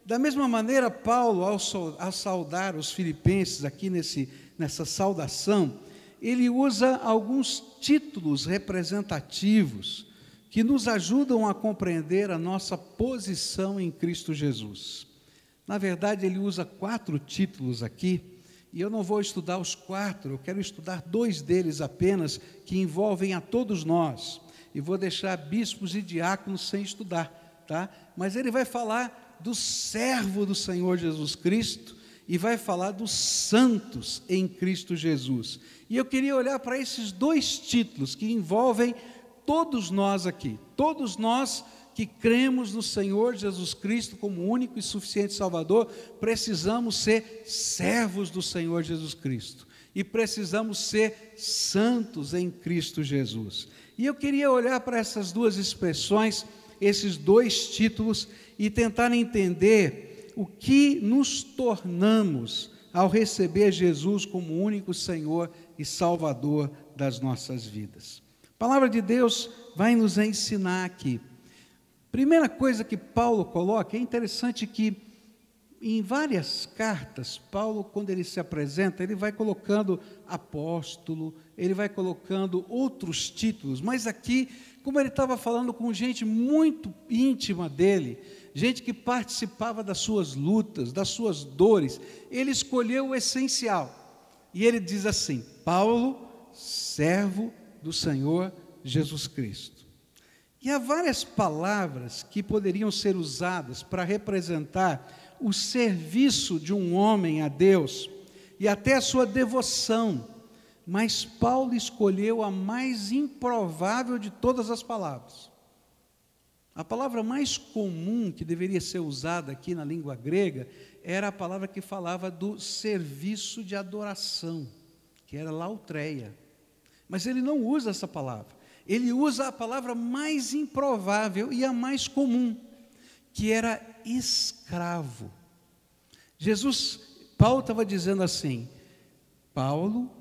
Da mesma maneira, Paulo, ao saudar os filipenses aqui nessa saudação, ele usa alguns títulos representativos que nos ajudam a compreender a nossa posição em Cristo Jesus. Na verdade, ele usa 4 títulos aqui, e eu não vou estudar os 4, eu quero estudar 2 deles apenas, que envolvem a todos nós, e vou deixar bispos e diáconos sem estudar, tá? Mas ele vai falar do servo do Senhor Jesus Cristo e vai falar dos santos em Cristo Jesus. E eu queria olhar para esses 2 títulos que envolvem todos nós aqui, todos nós que cremos no Senhor Jesus Cristo como único e suficiente Salvador, precisamos ser servos do Senhor Jesus Cristo e precisamos ser santos em Cristo Jesus. E eu queria olhar para essas 2 expressões, esses 2 títulos, e tentar entender o que nos tornamos ao receber Jesus como único Senhor e Salvador das nossas vidas. A palavra de Deus vai nos ensinar aqui. Primeira coisa que Paulo coloca, é interessante que em várias cartas, Paulo, quando ele se apresenta, ele vai colocando apóstolo, ele vai colocando outros títulos, mas aqui, como ele estava falando com gente muito íntima dele, gente que participava das suas lutas, das suas dores, ele escolheu o essencial, e ele diz assim: Paulo, servo do Senhor Jesus Cristo. E há várias palavras que poderiam ser usadas para representar o serviço de um homem a Deus e até a sua devoção, mas Paulo escolheu a mais improvável de todas as palavras. A palavra mais comum que deveria ser usada aqui na língua grega era a palavra que falava do serviço de adoração, que era lautreia. Mas ele não usa essa palavra. Ele usa a palavra mais improvável e a mais comum, que era escravo. Paulo estava dizendo assim: Paulo,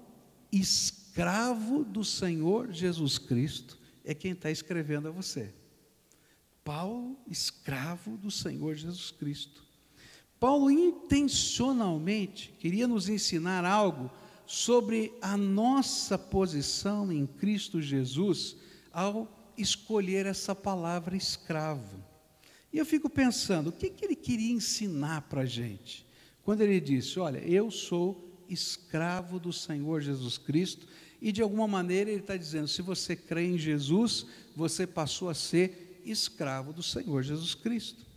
escravo do Senhor Jesus Cristo, é quem está escrevendo a você. Paulo, escravo do Senhor Jesus Cristo. Paulo intencionalmente queria nos ensinar algo sobre a nossa posição em Cristo Jesus ao escolher essa palavra escravo. E eu fico pensando, o que ele queria ensinar para a gente? Quando ele disse, olha, eu sou escravo do Senhor Jesus Cristo, e de alguma maneira ele está dizendo, se você crê em Jesus, você passou a ser escravo do Senhor Jesus Cristo.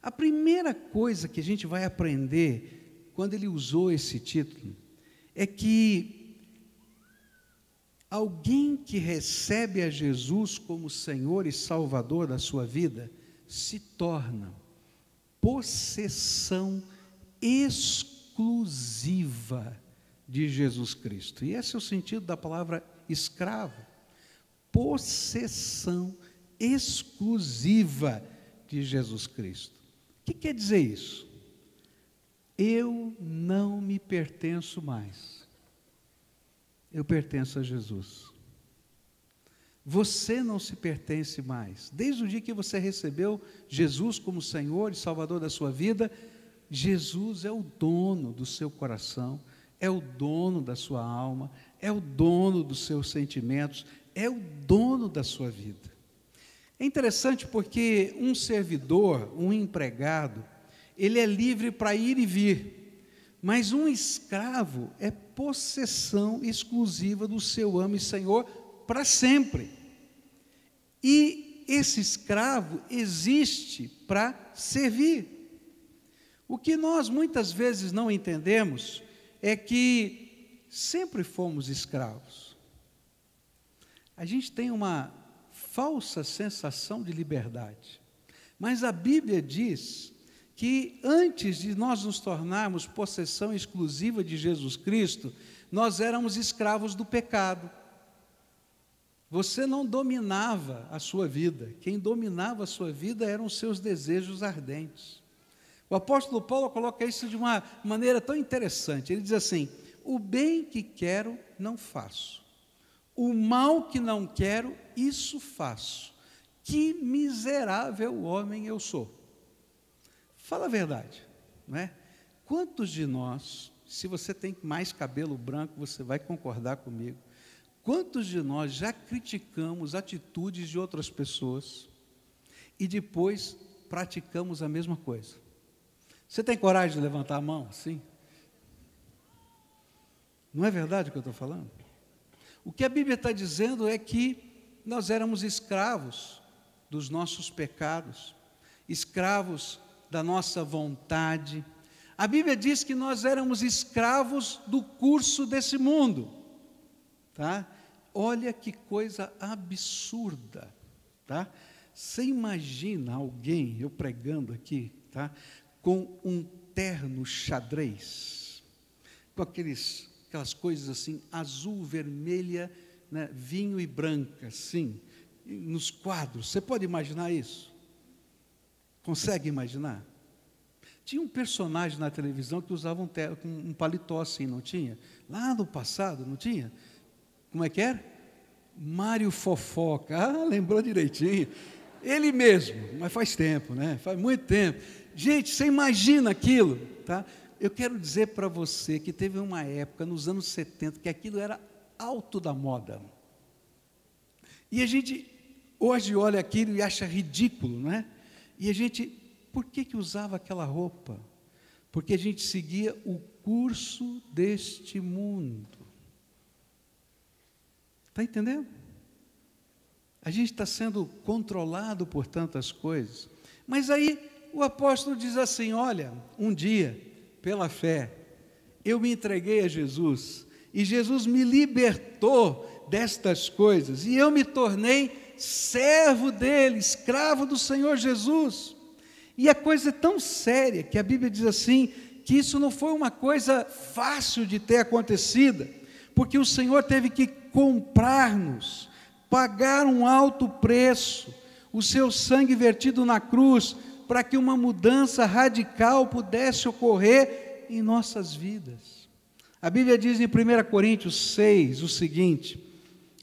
A primeira coisa que a gente vai aprender, quando ele usou esse título, é que alguém que recebe a Jesus como Senhor e Salvador da sua vida, se torna possessão exclusiva de Jesus Cristo. E esse é o sentido da palavra escravo. Possessão exclusiva de Jesus Cristo. O que quer dizer isso? Eu não me pertenço mais. Eu pertenço a Jesus. Você não se pertence mais. Desde o dia que você recebeu Jesus como Senhor e Salvador da sua vida, Jesus é o dono do seu coração, é o dono da sua alma, é o dono dos seus sentimentos, é o dono da sua vida. É interessante porque um servidor, um empregado, ele é livre para ir e vir, mas um escravo é possessão exclusiva do seu amo e Senhor para sempre. E esse escravo existe para servir. O que nós muitas vezes não entendemos é que sempre fomos escravos. A gente tem uma falsa sensação de liberdade, mas a Bíblia diz que antes de nós nos tornarmos possessão exclusiva de Jesus Cristo, nós éramos escravos do pecado. Você não dominava a sua vida, quem dominava a sua vida eram os seus desejos ardentes. O apóstolo Paulo coloca isso de uma maneira tão interessante, ele diz assim, o bem que quero, não faço, o mal que não quero, isso faço, que miserável homem eu sou. Fala a verdade, não é? Quantos de nós, se você tem mais cabelo branco, você vai concordar comigo, quantos de nós já criticamos atitudes de outras pessoas e depois praticamos a mesma coisa? Você tem coragem de levantar a mão assim? Não é verdade o que eu estou falando? O que a Bíblia está dizendo é que nós éramos escravos dos nossos pecados, escravos da nossa vontade. A Bíblia diz que nós éramos escravos do curso desse mundo, tá? Olha que coisa absurda, tá? Você imagina alguém, eu pregando aqui, tá? Com um terno xadrez, com aquelas coisas assim, azul, vermelha, né, vinho e branca, assim, nos quadros. Você pode imaginar isso? Consegue imaginar? Tinha um personagem na televisão que usava um paletó assim, não tinha? Lá no passado, não tinha? Como é que era? Mário Fofoca. Ah, lembrou direitinho. Ele mesmo, mas faz tempo, né? Faz muito tempo. Gente, você imagina aquilo, tá? Eu quero dizer para você que teve uma época, nos anos 70, que aquilo era alto da moda. E a gente hoje olha aquilo e acha ridículo, não é? E a gente, por que usava aquela roupa? Porque a gente seguia o curso deste mundo. Está entendendo? A gente está sendo controlado por tantas coisas. Mas aí o apóstolo diz assim, olha, um dia, pela fé, eu me entreguei a Jesus, e Jesus me libertou destas coisas, e eu me tornei servo dele, escravo do Senhor Jesus. E a coisa é tão séria, que a Bíblia diz assim, que isso não foi uma coisa fácil de ter acontecido, porque o Senhor teve que comprar-nos, pagar um alto preço, o seu sangue vertido na cruz, para que uma mudança radical pudesse ocorrer em nossas vidas. A Bíblia diz em 1 Coríntios 6 o seguinte,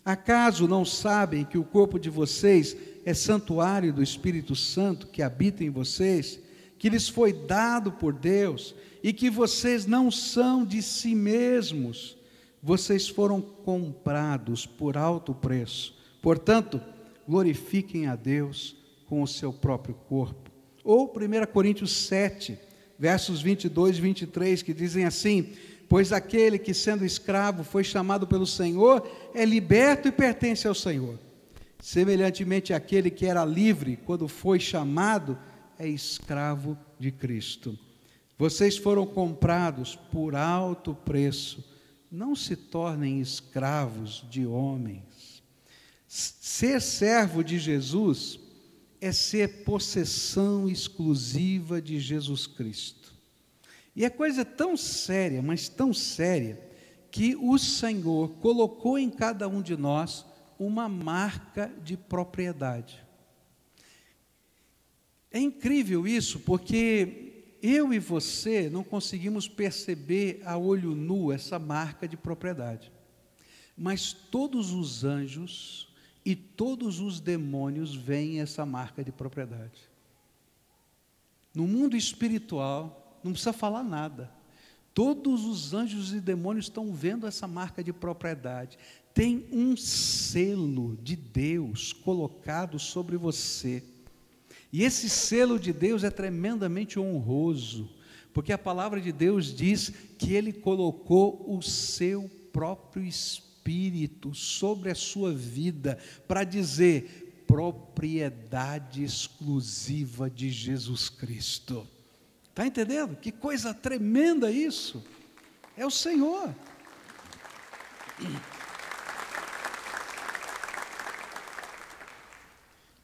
acaso não sabem que o corpo de vocês é santuário do Espírito Santo que habita em vocês, que lhes foi dado por Deus e que vocês não são de si mesmos. Vocês foram comprados por alto preço. Portanto, glorifiquem a Deus com o seu próprio corpo. Ou 1 Coríntios 7, versos 22 e 23, que dizem assim: pois aquele que, sendo escravo, foi chamado pelo Senhor, é liberto e pertence ao Senhor. Semelhantemente, aquele que era livre, quando foi chamado, é escravo de Cristo. Vocês foram comprados por alto preço. Não se tornem escravos de homens. Ser servo de Jesus é ser possessão exclusiva de Jesus Cristo. E é coisa tão séria, mas tão séria, que o Senhor colocou em cada um de nós uma marca de propriedade. É incrível isso, porque eu e você não conseguimos perceber a olho nu essa marca de propriedade. Mas todos os anjos e todos os demônios veem essa marca de propriedade. No mundo espiritual, não precisa falar nada. Todos os anjos e demônios estão vendo essa marca de propriedade. Tem um selo de Deus colocado sobre você. E esse selo de Deus é tremendamente honroso, porque a palavra de Deus diz que Ele colocou o seu próprio Espírito sobre a sua vida, para dizer, propriedade exclusiva de Jesus Cristo. Está entendendo? Que coisa tremenda isso! É o Senhor.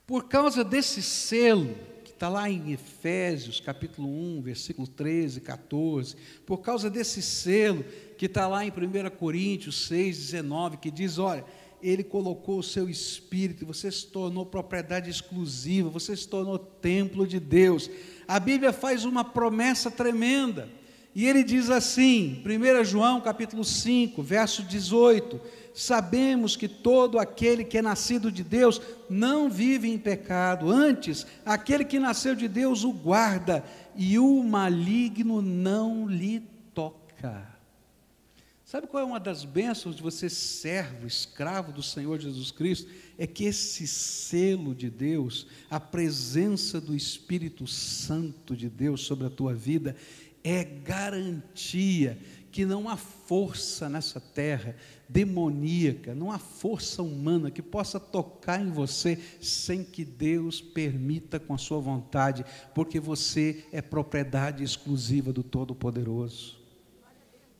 Por causa desse selo, que está lá em Efésios, capítulo 1, versículo 13, 14, por causa desse selo, que está lá em 1 Coríntios 6, 19, que diz, olha, Ele colocou o seu Espírito, você se tornou propriedade exclusiva, você se tornou templo de Deus. A Bíblia faz uma promessa tremenda, e Ele diz assim, 1 João capítulo 5, verso 18, sabemos que todo aquele que é nascido de Deus não vive em pecado, antes, aquele que nasceu de Deus o guarda, e o maligno não lhe toca. Sabe qual é uma das bênçãos de você ser servo, escravo do Senhor Jesus Cristo? É que esse selo de Deus, a presença do Espírito Santo de Deus sobre a tua vida, é garantia que não há força nessa terra demoníaca, não há força humana que possa tocar em você sem que Deus permita com a sua vontade, porque você é propriedade exclusiva do Todo-Poderoso.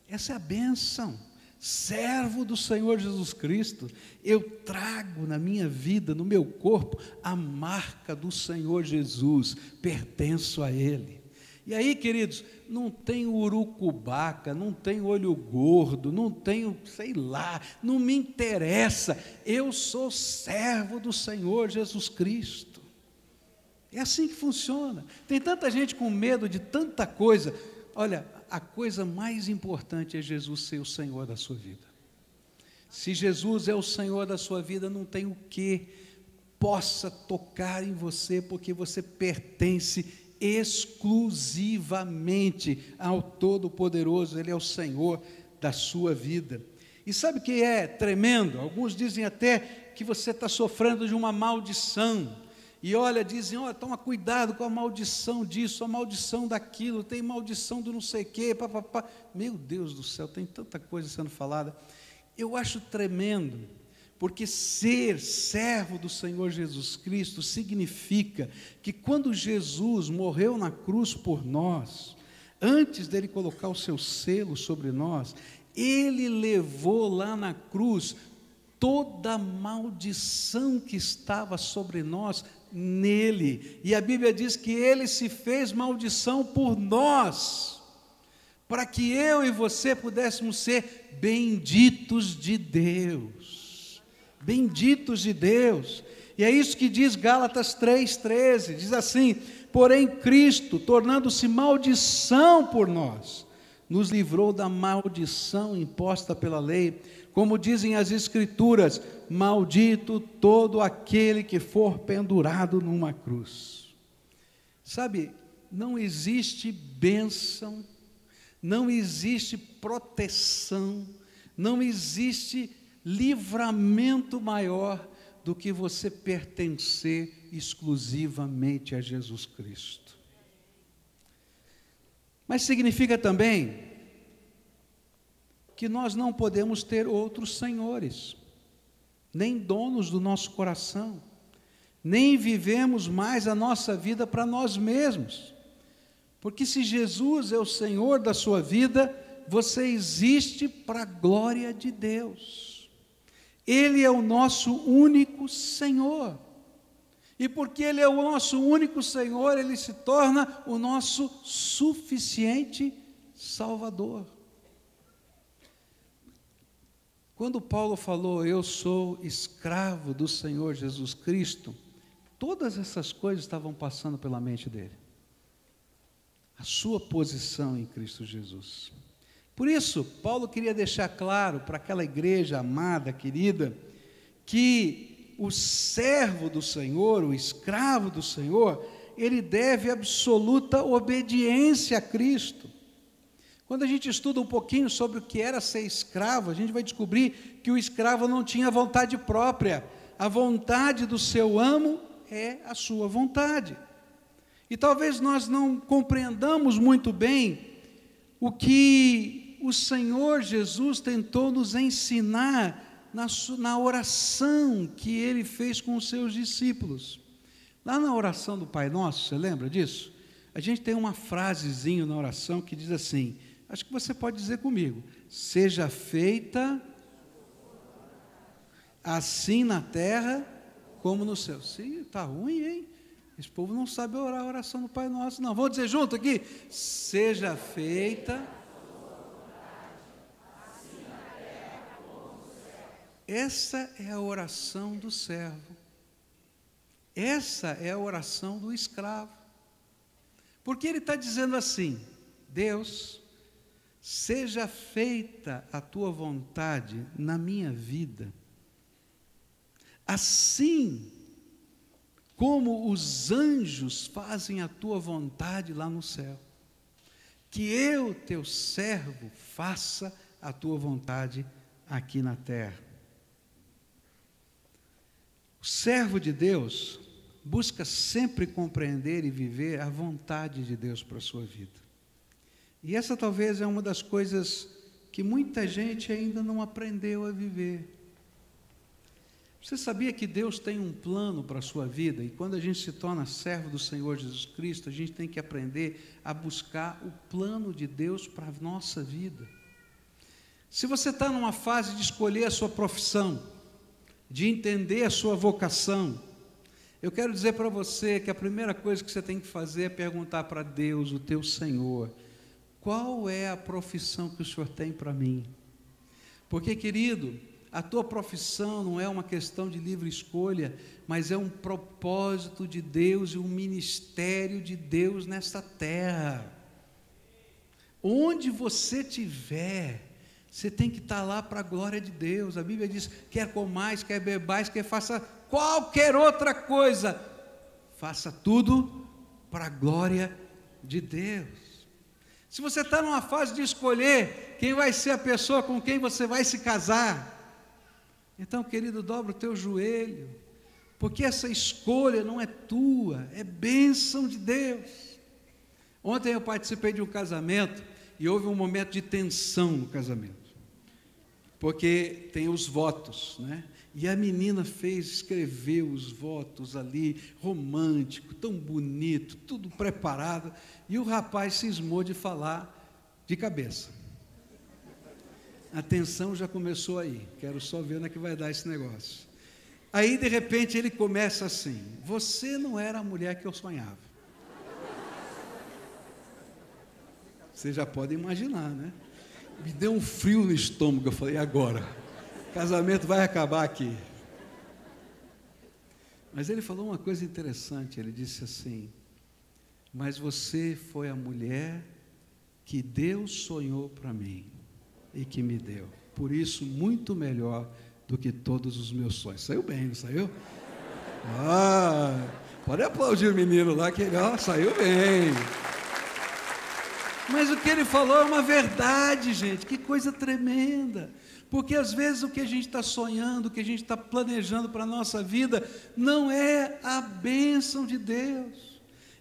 Essa é a bênção. Servo do Senhor Jesus Cristo, eu trago na minha vida, no meu corpo, a marca do Senhor Jesus, pertenço a Ele. E aí, queridos, não tem urucubaca, não tem olho gordo, não tenho, sei lá, não me interessa, eu sou servo do Senhor Jesus Cristo. É assim que funciona. Tem tanta gente com medo de tanta coisa. Olha, a coisa mais importante é Jesus ser o Senhor da sua vida. Se Jesus é o Senhor da sua vida, não tem o que possa tocar em você, porque você pertence exclusivamente ao Todo-Poderoso. Ele é o Senhor da sua vida. E sabe o que é tremendo? Alguns dizem até que você está sofrendo de uma maldição. E olha, dizem, olha, toma cuidado com a maldição disso, a maldição daquilo, tem maldição do não sei o quê, papapá. Meu Deus do céu, tem tanta coisa sendo falada. Eu acho tremendo, porque ser servo do Senhor Jesus Cristo significa que quando Jesus morreu na cruz por nós, antes dele colocar o seu selo sobre nós, Ele levou lá na cruz toda a maldição que estava sobre nós nele, e a Bíblia diz que Ele se fez maldição por nós, para que eu e você pudéssemos ser benditos de Deus, benditos de Deus. E é isso que diz Gálatas 3,13, diz assim, porém Cristo, tornando-se maldição por nós, nos livrou da maldição imposta pela lei, como dizem as Escrituras, maldito todo aquele que for pendurado numa cruz. Sabe, não existe bênção, não existe proteção, não existe livramento maior do que você pertencer exclusivamente a Jesus Cristo. Mas significa também que nós não podemos ter outros senhores, nem donos do nosso coração, nem vivemos mais a nossa vida para nós mesmos. Porque se Jesus é o Senhor da sua vida, você existe para a glória de Deus. Ele é o nosso único Senhor. E porque Ele é o nosso único Senhor, Ele se torna o nosso suficiente Salvador. Quando Paulo falou, eu sou escravo do Senhor Jesus Cristo, todas essas coisas estavam passando pela mente dele. A sua posição em Cristo Jesus. Por isso, Paulo queria deixar claro para aquela igreja amada, querida, que o servo do Senhor, o escravo do Senhor, ele deve absoluta obediência a Cristo. Quando a gente estuda um pouquinho sobre o que era ser escravo, a gente vai descobrir que o escravo não tinha vontade própria. A vontade do seu amo é a sua vontade. E talvez nós não compreendamos muito bem o que o Senhor Jesus tentou nos ensinar na oração que Ele fez com os seus discípulos. Lá na oração do Pai Nosso, você lembra disso? A gente tem uma frasezinha na oração que diz assim, acho que você pode dizer comigo, seja feita assim na terra como no céu. Sim, está ruim, hein? Esse povo não sabe orar a oração do Pai Nosso, não. Vamos dizer junto aqui? Seja feita assim na terra como no céu. Essa é a oração do servo. Essa é a oração do escravo. Porque ele está dizendo assim, Deus, seja feita a tua vontade na minha vida, assim como os anjos fazem a tua vontade lá no céu. Que eu, teu servo, faça a tua vontade aqui na terra. O servo de Deus busca sempre compreender e viver a vontade de Deus para a sua vida. E essa talvez é uma das coisas que muita gente ainda não aprendeu a viver. Você sabia que Deus tem um plano para a sua vida? E quando a gente se torna servo do Senhor Jesus Cristo, a gente tem que aprender a buscar o plano de Deus para a nossa vida. Se você está numa fase de escolher a sua profissão, de entender a sua vocação, eu quero dizer para você que a primeira coisa que você tem que fazer é perguntar para Deus, o teu Senhor, qual é a profissão que o Senhor tem para mim? Porque, querido, a tua profissão não é uma questão de livre escolha, mas é um propósito de Deus e um ministério de Deus nesta terra. Onde você estiver, você tem que estar lá para a glória de Deus. A Bíblia diz, quer comais, quer bebais, quer faça qualquer outra coisa, faça tudo para a glória de Deus. Se você está numa fase de escolher quem vai ser a pessoa com quem você vai se casar, então, querido, dobra o teu joelho, porque essa escolha não é tua, é bênção de Deus. Ontem eu participei de um casamento e houve um momento de tensão no casamento, porque tem os votos, né? E a menina escreveu os votos ali, romântico, tão bonito, tudo preparado, e o rapaz cismou de falar de cabeça. A tensão já começou aí, quero só ver onde é que vai dar esse negócio. Aí, de repente, ele começa assim, você não era a mulher que eu sonhava. Você já pode imaginar, né? Me deu um frio no estômago, eu falei, agora, o casamento vai acabar aqui. Mas ele falou uma coisa interessante, ele disse assim, mas você foi a mulher que Deus sonhou para mim e que me deu, por isso muito melhor do que todos os meus sonhos. Saiu bem, não saiu? Pode aplaudir o menino lá, que ele saiu bem. Mas o que ele falou é uma verdade, gente, que coisa tremenda. Porque às vezes o que a gente está sonhando, o que a gente está planejando para a nossa vida, não é a bênção de Deus.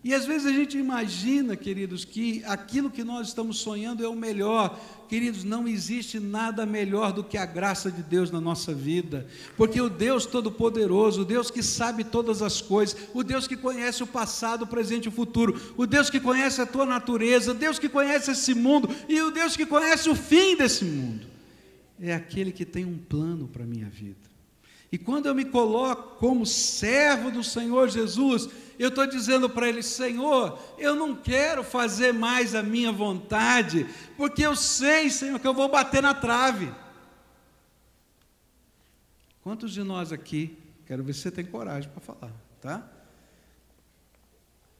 E às vezes a gente imagina, queridos, que aquilo que nós estamos sonhando é o melhor. Queridos, não existe nada melhor do que a graça de Deus na nossa vida, porque o Deus Todo-Poderoso, o Deus que sabe todas as coisas, o Deus que conhece o passado, o presente e o futuro, o Deus que conhece a tua natureza, o Deus que conhece esse mundo e o Deus que conhece o fim desse mundo, é aquele que tem um plano para a minha vida. E quando eu me coloco como servo do Senhor Jesus, eu estou dizendo para Ele: Senhor, eu não quero fazer mais a minha vontade, porque eu sei, Senhor, que eu vou bater na trave. Quantos de nós aqui, quero ver se você tem coragem para falar, tá?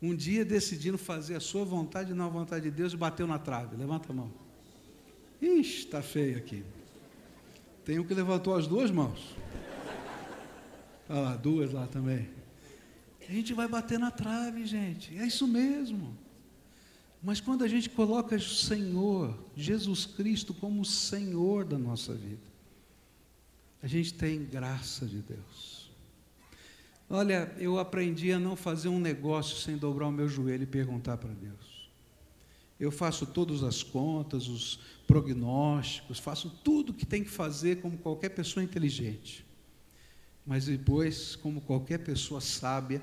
Um dia decidindo fazer a sua vontade e não a vontade de Deus e bateu na trave, levanta a mão. Ixi, está feio aqui. Tem um que levantou as duas mãos. Olha lá, duas lá também. A gente vai bater na trave, gente, é isso mesmo. Mas quando a gente coloca o Senhor, Jesus Cristo, como o Senhor da nossa vida, a gente tem graça de Deus. Olha, eu aprendi a não fazer um negócio sem dobrar o meu joelho e perguntar para Deus. Eu faço todas as contas, os prognósticos, faço tudo que tem que fazer como qualquer pessoa inteligente. Mas depois, como qualquer pessoa sábia,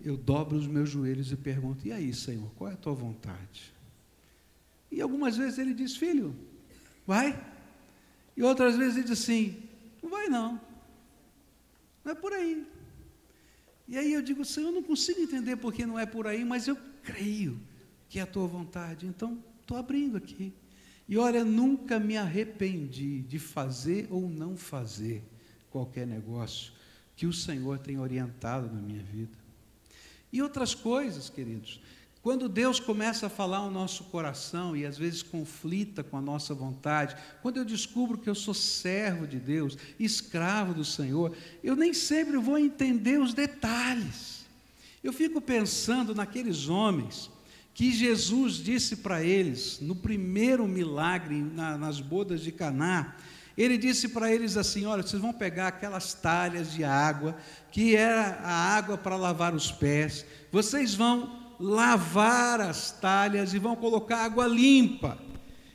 eu dobro os meus joelhos e pergunto: e aí, Senhor, qual é a tua vontade? E algumas vezes Ele diz: filho, vai. E outras vezes Ele diz assim: não vai não, não é por aí. E aí eu digo: Senhor, eu não consigo entender porque não é por aí, mas eu creio que é a tua vontade, então estou abrindo aqui. E olha, nunca me arrependi de fazer ou não fazer qualquer negócio que o Senhor tem orientado na minha vida. E outras coisas, queridos, quando Deus começa a falar ao nosso coração e às vezes conflita com a nossa vontade, quando eu descubro que eu sou servo de Deus, escravo do Senhor, eu nem sempre vou entender os detalhes. Eu fico pensando naqueles homens que Jesus disse para eles, no primeiro milagre, nas bodas de Caná. Ele disse para eles assim: olha, vocês vão pegar aquelas talhas de água, que era a água para lavar os pés, vocês vão lavar as talhas e vão colocar água limpa.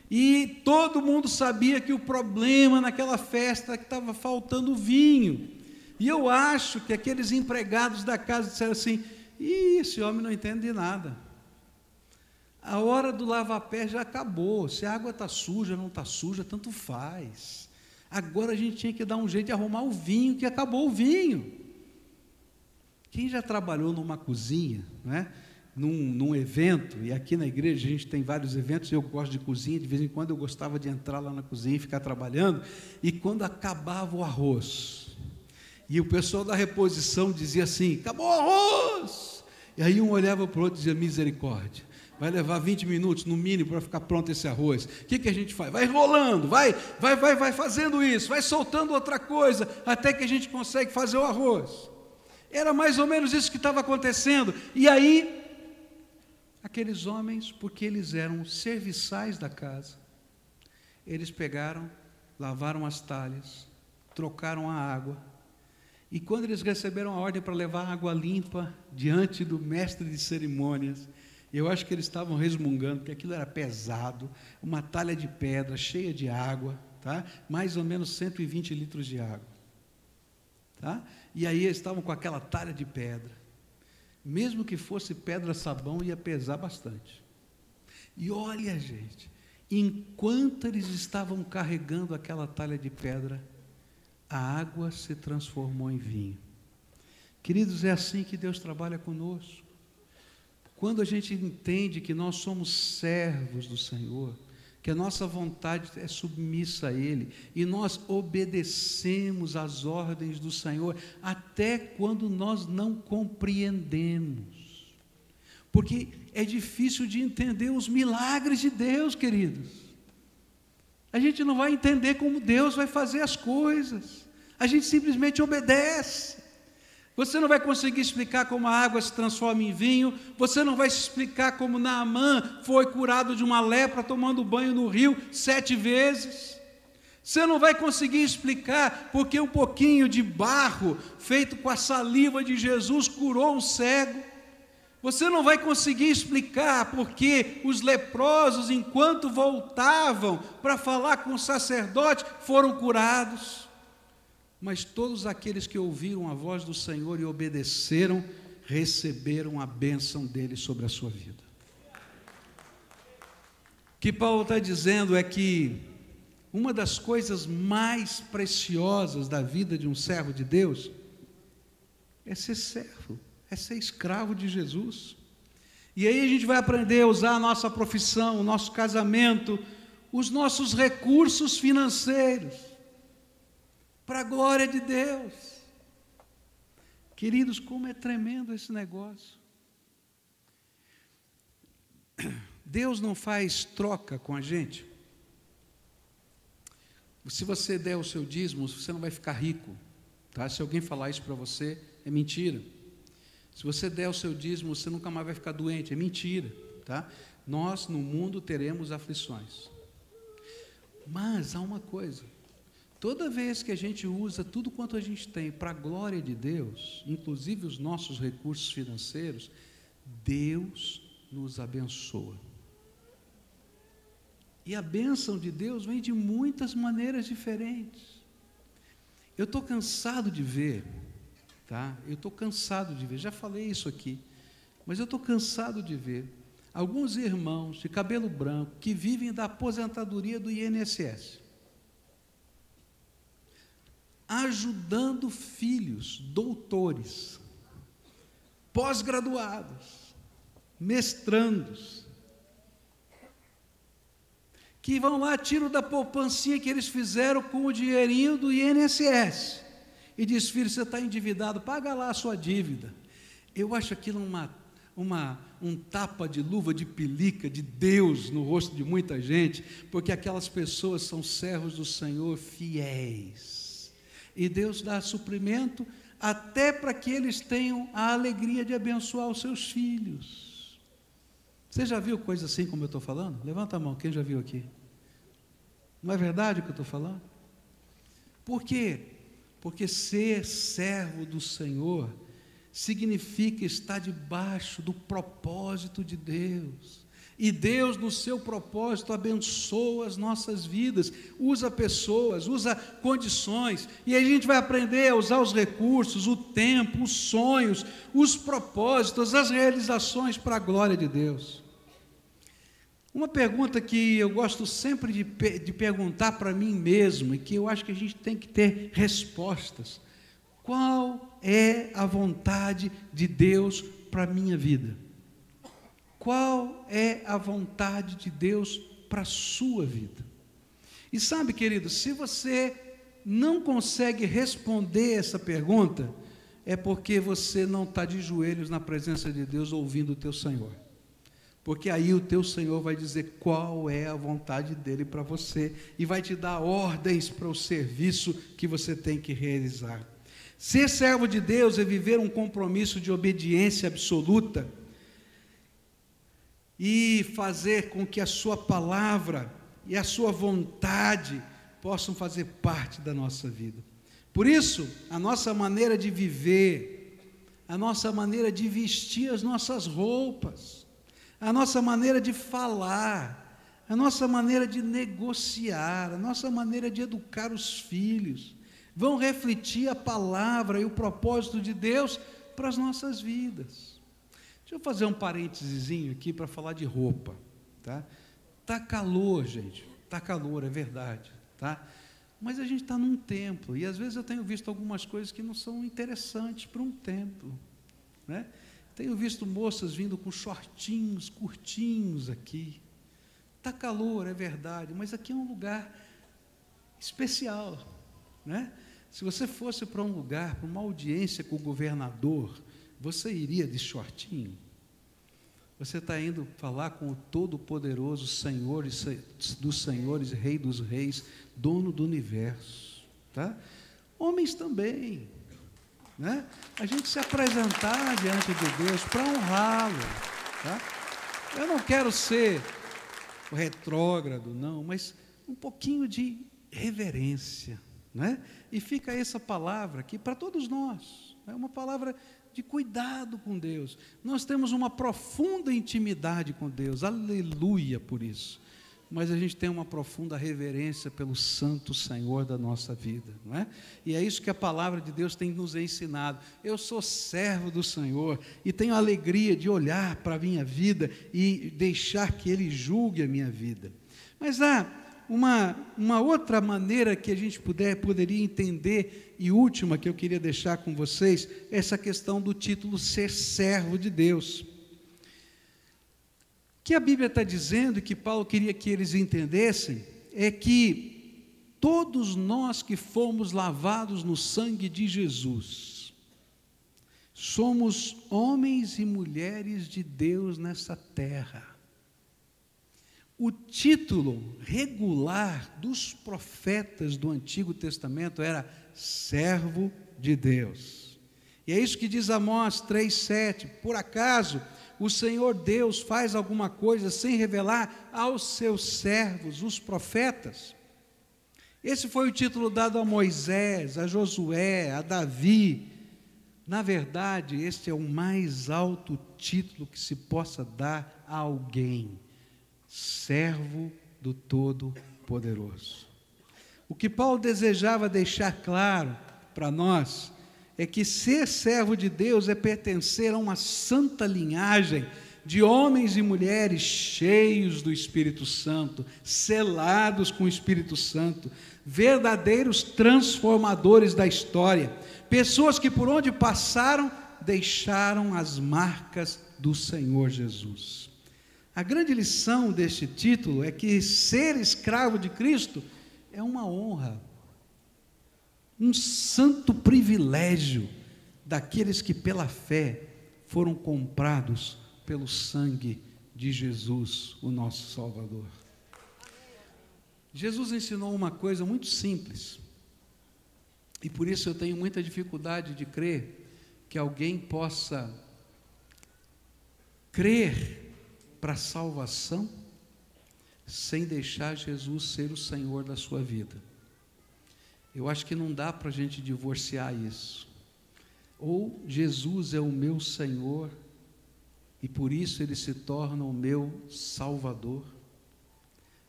E todo mundo sabia que o problema naquela festa é que estava faltando vinho. E eu acho que aqueles empregados da casa disseram assim: esse homem não entende de nada. A hora do lava-pés já acabou, se a água está suja, não está suja, tanto faz. Agora a gente tinha que dar um jeito de arrumar o vinho, que acabou o vinho. Quem já trabalhou numa cozinha, né? num evento, e aqui na igreja a gente tem vários eventos, eu gosto de cozinha, de vez em quando eu gostava de entrar lá na cozinha e ficar trabalhando, e quando acabava o arroz, e o pessoal da reposição dizia assim: acabou o arroz! E aí um olhava para o outro e dizia: misericórdia, vai levar 20 minutos no mínimo para ficar pronto esse arroz. O que a gente faz? Vai enrolando, vai fazendo isso, vai soltando outra coisa, até que a gente consegue fazer o arroz. Era mais ou menos isso que estava acontecendo. E aí, aqueles homens, porque eles eram serviçais da casa, eles pegaram, lavaram as talhas, trocaram a água, e quando eles receberam a ordem para levar água limpa diante do mestre de cerimônias, eu acho que eles estavam resmungando, porque aquilo era pesado, uma talha de pedra cheia de água, tá? Mais ou menos 120 litros de água. Tá? E aí eles estavam com aquela talha de pedra. Mesmo que fosse pedra-sabão, ia pesar bastante. E olha, gente, enquanto eles estavam carregando aquela talha de pedra, a água se transformou em vinho. Queridos, é assim que Deus trabalha conosco. Quando a gente entende que nós somos servos do Senhor, que a nossa vontade é submissa a Ele, e nós obedecemos às ordens do Senhor, até quando nós não compreendemos, porque é difícil de entender os milagres de Deus, queridos. A gente não vai entender como Deus vai fazer as coisas, a gente simplesmente obedece. Você não vai conseguir explicar como a água se transforma em vinho. Você não vai explicar como Naamã foi curado de uma lepra tomando banho no rio 7 vezes. Você não vai conseguir explicar porque um pouquinho de barro feito com a saliva de Jesus curou um cego. Você não vai conseguir explicar porque os leprosos, enquanto voltavam para falar com o sacerdote, foram curados. Mas todos aqueles que ouviram a voz do Senhor e obedeceram, receberam a bênção dele sobre a sua vida. O que Paulo está dizendo é que uma das coisas mais preciosas da vida de um servo de Deus é ser servo, é ser escravo de Jesus. E aí a gente vai aprender a usar a nossa profissão, o nosso casamento, os nossos recursos financeiros, para a glória de Deus. Queridos, como é tremendo esse negócio. Deus não faz troca com a gente. Se você der o seu dízimo, você não vai ficar rico, tá? Se alguém falar isso para você, é mentira. Se você der o seu dízimo, você nunca mais vai ficar doente, é mentira, tá? Nós no mundo teremos aflições. Mas há uma coisa: toda vez que a gente usa tudo quanto a gente tem para a glória de Deus, inclusive os nossos recursos financeiros, Deus nos abençoa. E a bênção de Deus vem de muitas maneiras diferentes. Eu estou cansado de ver, tá? Eu estou cansado de ver, já falei isso aqui, mas eu estou cansado de ver alguns irmãos de cabelo branco que vivem da aposentadoria do INSS, ajudando filhos, doutores, pós-graduados, mestrandos, que vão lá, tiram da poupancinha que eles fizeram com o dinheirinho do INSS, e diz: filho, você está endividado, paga lá a sua dívida. Eu acho aquilo um tapa de luva de pelica de Deus no rosto de muita gente, porque aquelas pessoas são servos do Senhor fiéis, e Deus dá suprimento até para que eles tenham a alegria de abençoar os seus filhos. Você já viu coisa assim como eu estou falando? Levanta a mão, quem já viu aqui? Não é verdade o que eu estou falando? Por quê? Porque ser servo do Senhor significa estar debaixo do propósito de Deus. E Deus, no seu propósito, abençoa as nossas vidas, usa pessoas, usa condições, e aí a gente vai aprender a usar os recursos, o tempo, os sonhos, os propósitos, as realizações para a glória de Deus. Uma pergunta que eu gosto sempre de perguntar para mim mesmo, e que eu acho que a gente tem que ter respostas: qual é a vontade de Deus para a minha vida? Qual é a vontade de Deus para a sua vida? E sabe, querido, se você não consegue responder essa pergunta, é porque você não está de joelhos na presença de Deus ouvindo o teu Senhor. Porque aí o teu Senhor vai dizer qual é a vontade dele para você e vai te dar ordens para o serviço que você tem que realizar. Ser servo de Deus é viver um compromisso de obediência absoluta e fazer com que a sua palavra e a sua vontade possam fazer parte da nossa vida. Por isso, a nossa maneira de viver, a nossa maneira de vestir as nossas roupas, a nossa maneira de falar, a nossa maneira de negociar, a nossa maneira de educar os filhos, vão refletir a palavra e o propósito de Deus para as nossas vidas. Deixa eu fazer um parênteses aqui para falar de roupa, tá? Tá calor, gente, tá calor, é verdade, tá? Mas a gente está num templo, e às vezes eu tenho visto algumas coisas que não são interessantes para um templo, né? Tenho visto moças vindo com shortinhos curtinhos aqui. Está calor, é verdade, mas aqui é um lugar especial, né? Se você fosse para um lugar, para uma audiência com o governador, você iria de shortinho? Você está indo falar com o Todo-Poderoso Senhor dos Senhores, Rei dos Reis, Dono do Universo, tá? Homens também, né? A gente se apresentar diante de Deus para honrá-lo, tá? Eu não quero ser retrógrado, não, mas um pouquinho de reverência, né? E fica essa palavra aqui para todos nós, é uma palavra de cuidado com Deus. Nós temos uma profunda intimidade com Deus, aleluia por isso, mas a gente tem uma profunda reverência pelo Santo Senhor da nossa vida, não é? E é isso que a palavra de Deus tem nos ensinado. Eu sou servo do Senhor e tenho a alegria de olhar para a minha vida e deixar que Ele julgue a minha vida. Mas há uma outra maneira que a gente poderia entender, e última que eu queria deixar com vocês, essa questão do título ser servo de Deus. O que a Bíblia está dizendo, e que Paulo queria que eles entendessem, é que todos nós que fomos lavados no sangue de Jesus, somos homens e mulheres de Deus nessa terra. O título regular dos profetas do Antigo Testamento era servo de Deus. E é isso que diz Amós 3,7. Por acaso o Senhor Deus faz alguma coisa sem revelar aos seus servos, os profetas? Esse foi o título dado a Moisés, a Josué, a Davi. Na verdade, este é o mais alto título que se possa dar a alguém: servo do Todo-Poderoso. O que Paulo desejava deixar claro para nós é que ser servo de Deus é pertencer a uma santa linhagem de homens e mulheres cheios do Espírito Santo, selados com o Espírito Santo, verdadeiros transformadores da história, pessoas que por onde passaram deixaram as marcas do Senhor Jesus. A grande lição deste título é que ser escravo de Cristo é uma honra, um santo privilégio daqueles que pela fé foram comprados pelo sangue de Jesus, o nosso Salvador. Jesus ensinou uma coisa muito simples, e por isso eu tenho muita dificuldade de crer que alguém possa crer para a salvação sem deixar Jesus ser o Senhor da sua vida. Eu acho que não dá para a gente divorciar isso. Ou Jesus é o meu Senhor e por isso Ele se torna o meu Salvador,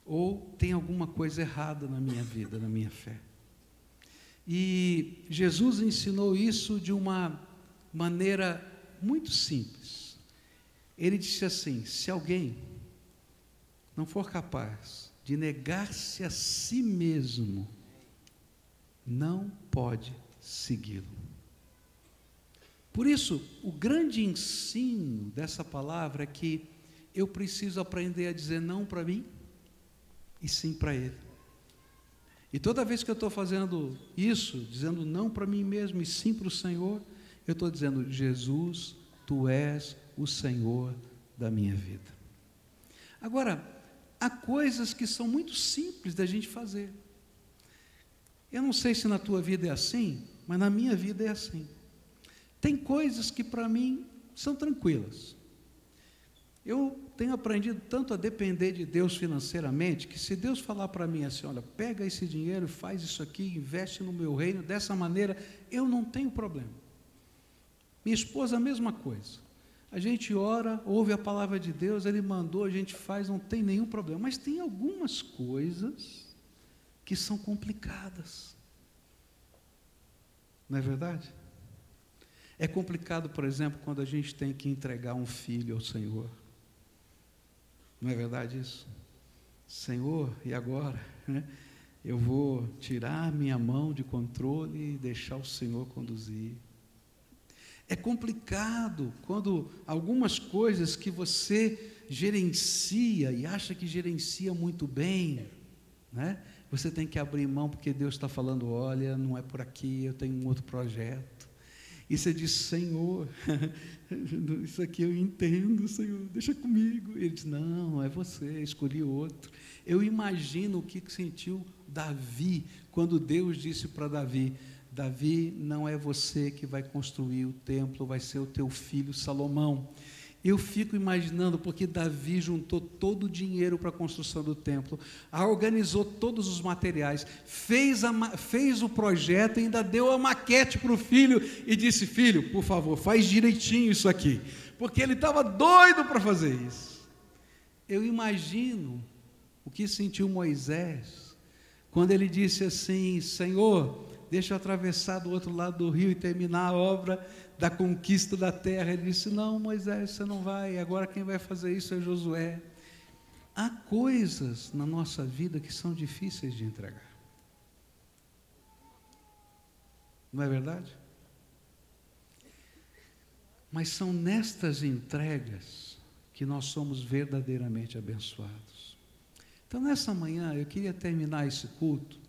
ou tem alguma coisa errada na minha vida, na minha fé. E Jesus ensinou isso de uma maneira muito simples. Ele disse assim: se alguém não for capaz de negar-se a si mesmo, não pode segui-lo. Por isso, o grande ensino dessa palavra é que eu preciso aprender a dizer não para mim e sim para Ele. E toda vez que eu estou fazendo isso, dizendo não para mim mesmo e sim para o Senhor, eu estou dizendo: Jesus, Tu és o Senhor da minha vida. Agora, há coisas que são muito simples da gente fazer. Eu não sei se na tua vida é assim, mas na minha vida é assim. Tem coisas que para mim são tranquilas. Eu tenho aprendido tanto a depender de Deus financeiramente, que se Deus falar para mim assim: olha, pega esse dinheiro, faz isso aqui, investe no meu reino, dessa maneira, eu não tenho problema. Minha esposa, a mesma coisa. A gente ora, ouve a palavra de Deus, Ele mandou, a gente faz, não tem nenhum problema. Mas tem algumas coisas que são complicadas. Não é verdade? É complicado, por exemplo, quando a gente tem que entregar um filho ao Senhor. Não é verdade isso? Senhor, e agora? Eu vou tirar minha mão de controle e deixar o Senhor conduzir. É complicado quando algumas coisas que você gerencia e acha que gerencia muito bem, né? Você tem que abrir mão porque Deus está falando: olha, não é por aqui, eu tenho um outro projeto. E você diz: Senhor, isso aqui eu entendo, Senhor, deixa comigo. Ele diz: não, é você, escolhi outro. Eu imagino o que sentiu Davi, quando Deus disse para Davi: Davi, não é você que vai construir o templo, vai ser o teu filho Salomão. Eu fico imaginando, porque Davi juntou todo o dinheiro para a construção do templo, organizou todos os materiais, fez o projeto e ainda deu a maquete para o filho e disse: filho, por favor, faz direitinho isso aqui, porque ele estava doido para fazer isso. Eu imagino o que sentiu Moisés, quando ele disse assim: Senhor, deixa eu atravessar do outro lado do rio e terminar a obra da conquista da terra. Ele disse: não, Moisés, você não vai, agora quem vai fazer isso é Josué. Há coisas na nossa vida que são difíceis de entregar, não é verdade? Mas são nestas entregas que nós somos verdadeiramente abençoados. Então, nessa manhã, eu queria terminar esse culto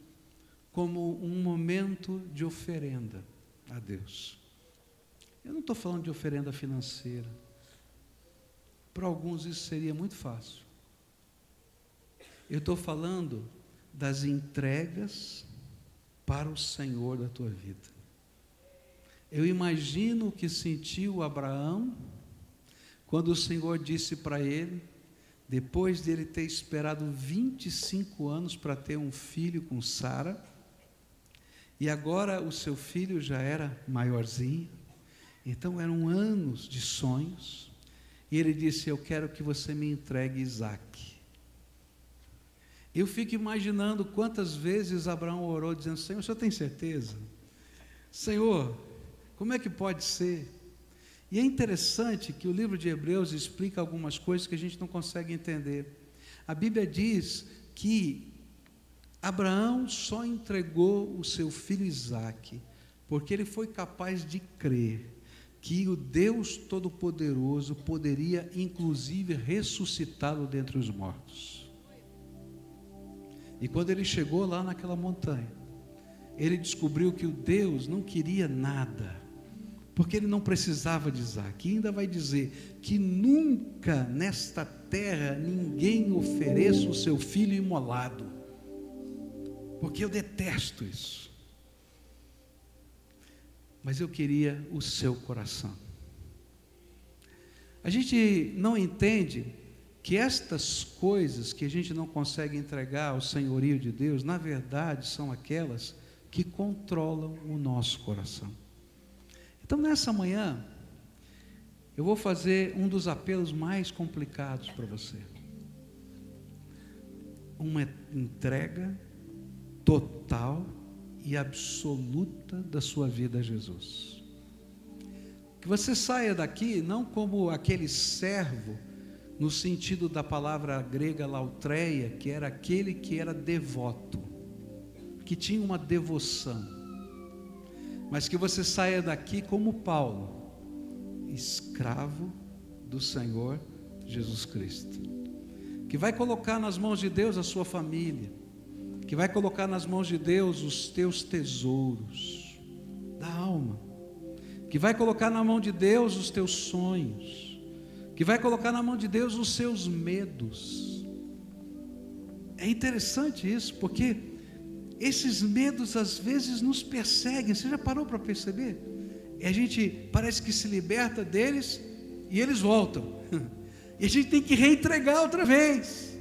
como um momento de oferenda a Deus. Eu não estou falando de oferenda financeira. Para alguns isso seria muito fácil. Eu estou falando das entregas para o Senhor da tua vida. Eu imagino o que sentiu Abraão quando o Senhor disse para ele, depois dele ter esperado 25 anos para ter um filho com Sara, e agora o seu filho já era maiorzinho, então eram anos de sonhos, e ele disse: eu quero que você me entregue Isaque. Eu fico imaginando quantas vezes Abraão orou dizendo: Senhor, o senhor tem certeza? Senhor, como é que pode ser? E é interessante que o livro de Hebreus explica algumas coisas que a gente não consegue entender. A Bíblia diz que Abraão só entregou o seu filho Isaque porque ele foi capaz de crer que o Deus Todo-Poderoso poderia inclusive ressuscitá-lo dentre os mortos. E quando ele chegou lá naquela montanha, ele descobriu que o Deus não queria nada, porque ele não precisava de Isaque. E ainda vai dizer que nunca nesta terra ninguém ofereça o seu filho imolado, porque eu detesto isso. Mas eu queria o seu coração. A gente não entende que estas coisas que a gente não consegue entregar ao senhorio de Deus, na verdade são aquelas que controlam o nosso coração. Então, nessa manhã, eu vou fazer um dos apelos mais complicados para você. Uma entrega total e absoluta da sua vida a Jesus. Que você saia daqui não como aquele servo, no sentido da palavra grega lautreia, que era aquele que era devoto, que tinha uma devoção, mas que você saia daqui como Paulo, escravo do Senhor Jesus Cristo, que vai colocar nas mãos de Deus a sua família, que vai colocar nas mãos de Deus os teus tesouros da alma, que vai colocar na mão de Deus os teus sonhos, que vai colocar na mão de Deus os seus medos. É interessante isso, porque esses medos às vezes nos perseguem. Você já parou para perceber? E a gente parece que se liberta deles e eles voltam, e a gente tem que reentregar outra vez.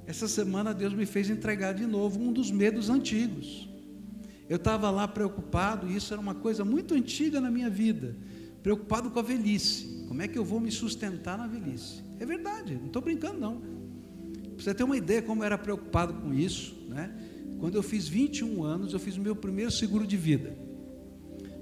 Essa semana Deus me fez entregar de novo um dos medos antigos. Eu estava lá preocupado, e isso era uma coisa muito antiga na minha vida, preocupado com a velhice. Como é que eu vou me sustentar na velhice? É verdade, não estou brincando não. Para você ter uma ideia como eu era preocupado com isso, né? Quando eu fiz 21 anos, eu fiz o meu primeiro seguro de vida,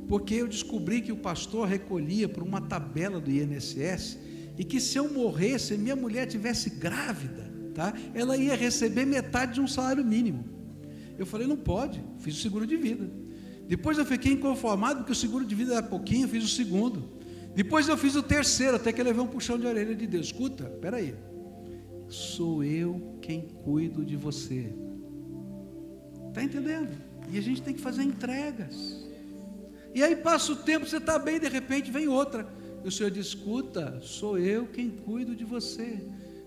porque eu descobri que o pastor recolhia por uma tabela do INSS, e que se eu morresse, se minha mulher tivesse grávida, tá? Ela ia receber metade de um salário mínimo. Eu falei: não pode. Fiz o seguro de vida. Depois eu fiquei inconformado, porque o seguro de vida era pouquinho, eu fiz o segundo. Depois eu fiz o terceiro, até que eu levei um puxão de orelha de Deus. Escuta, espera aí, sou eu quem cuido de você. Está entendendo? E a gente tem que fazer entregas. E aí passa o tempo, você está bem, de repente vem outra, e o Senhor diz: escuta, sou eu quem cuido de você.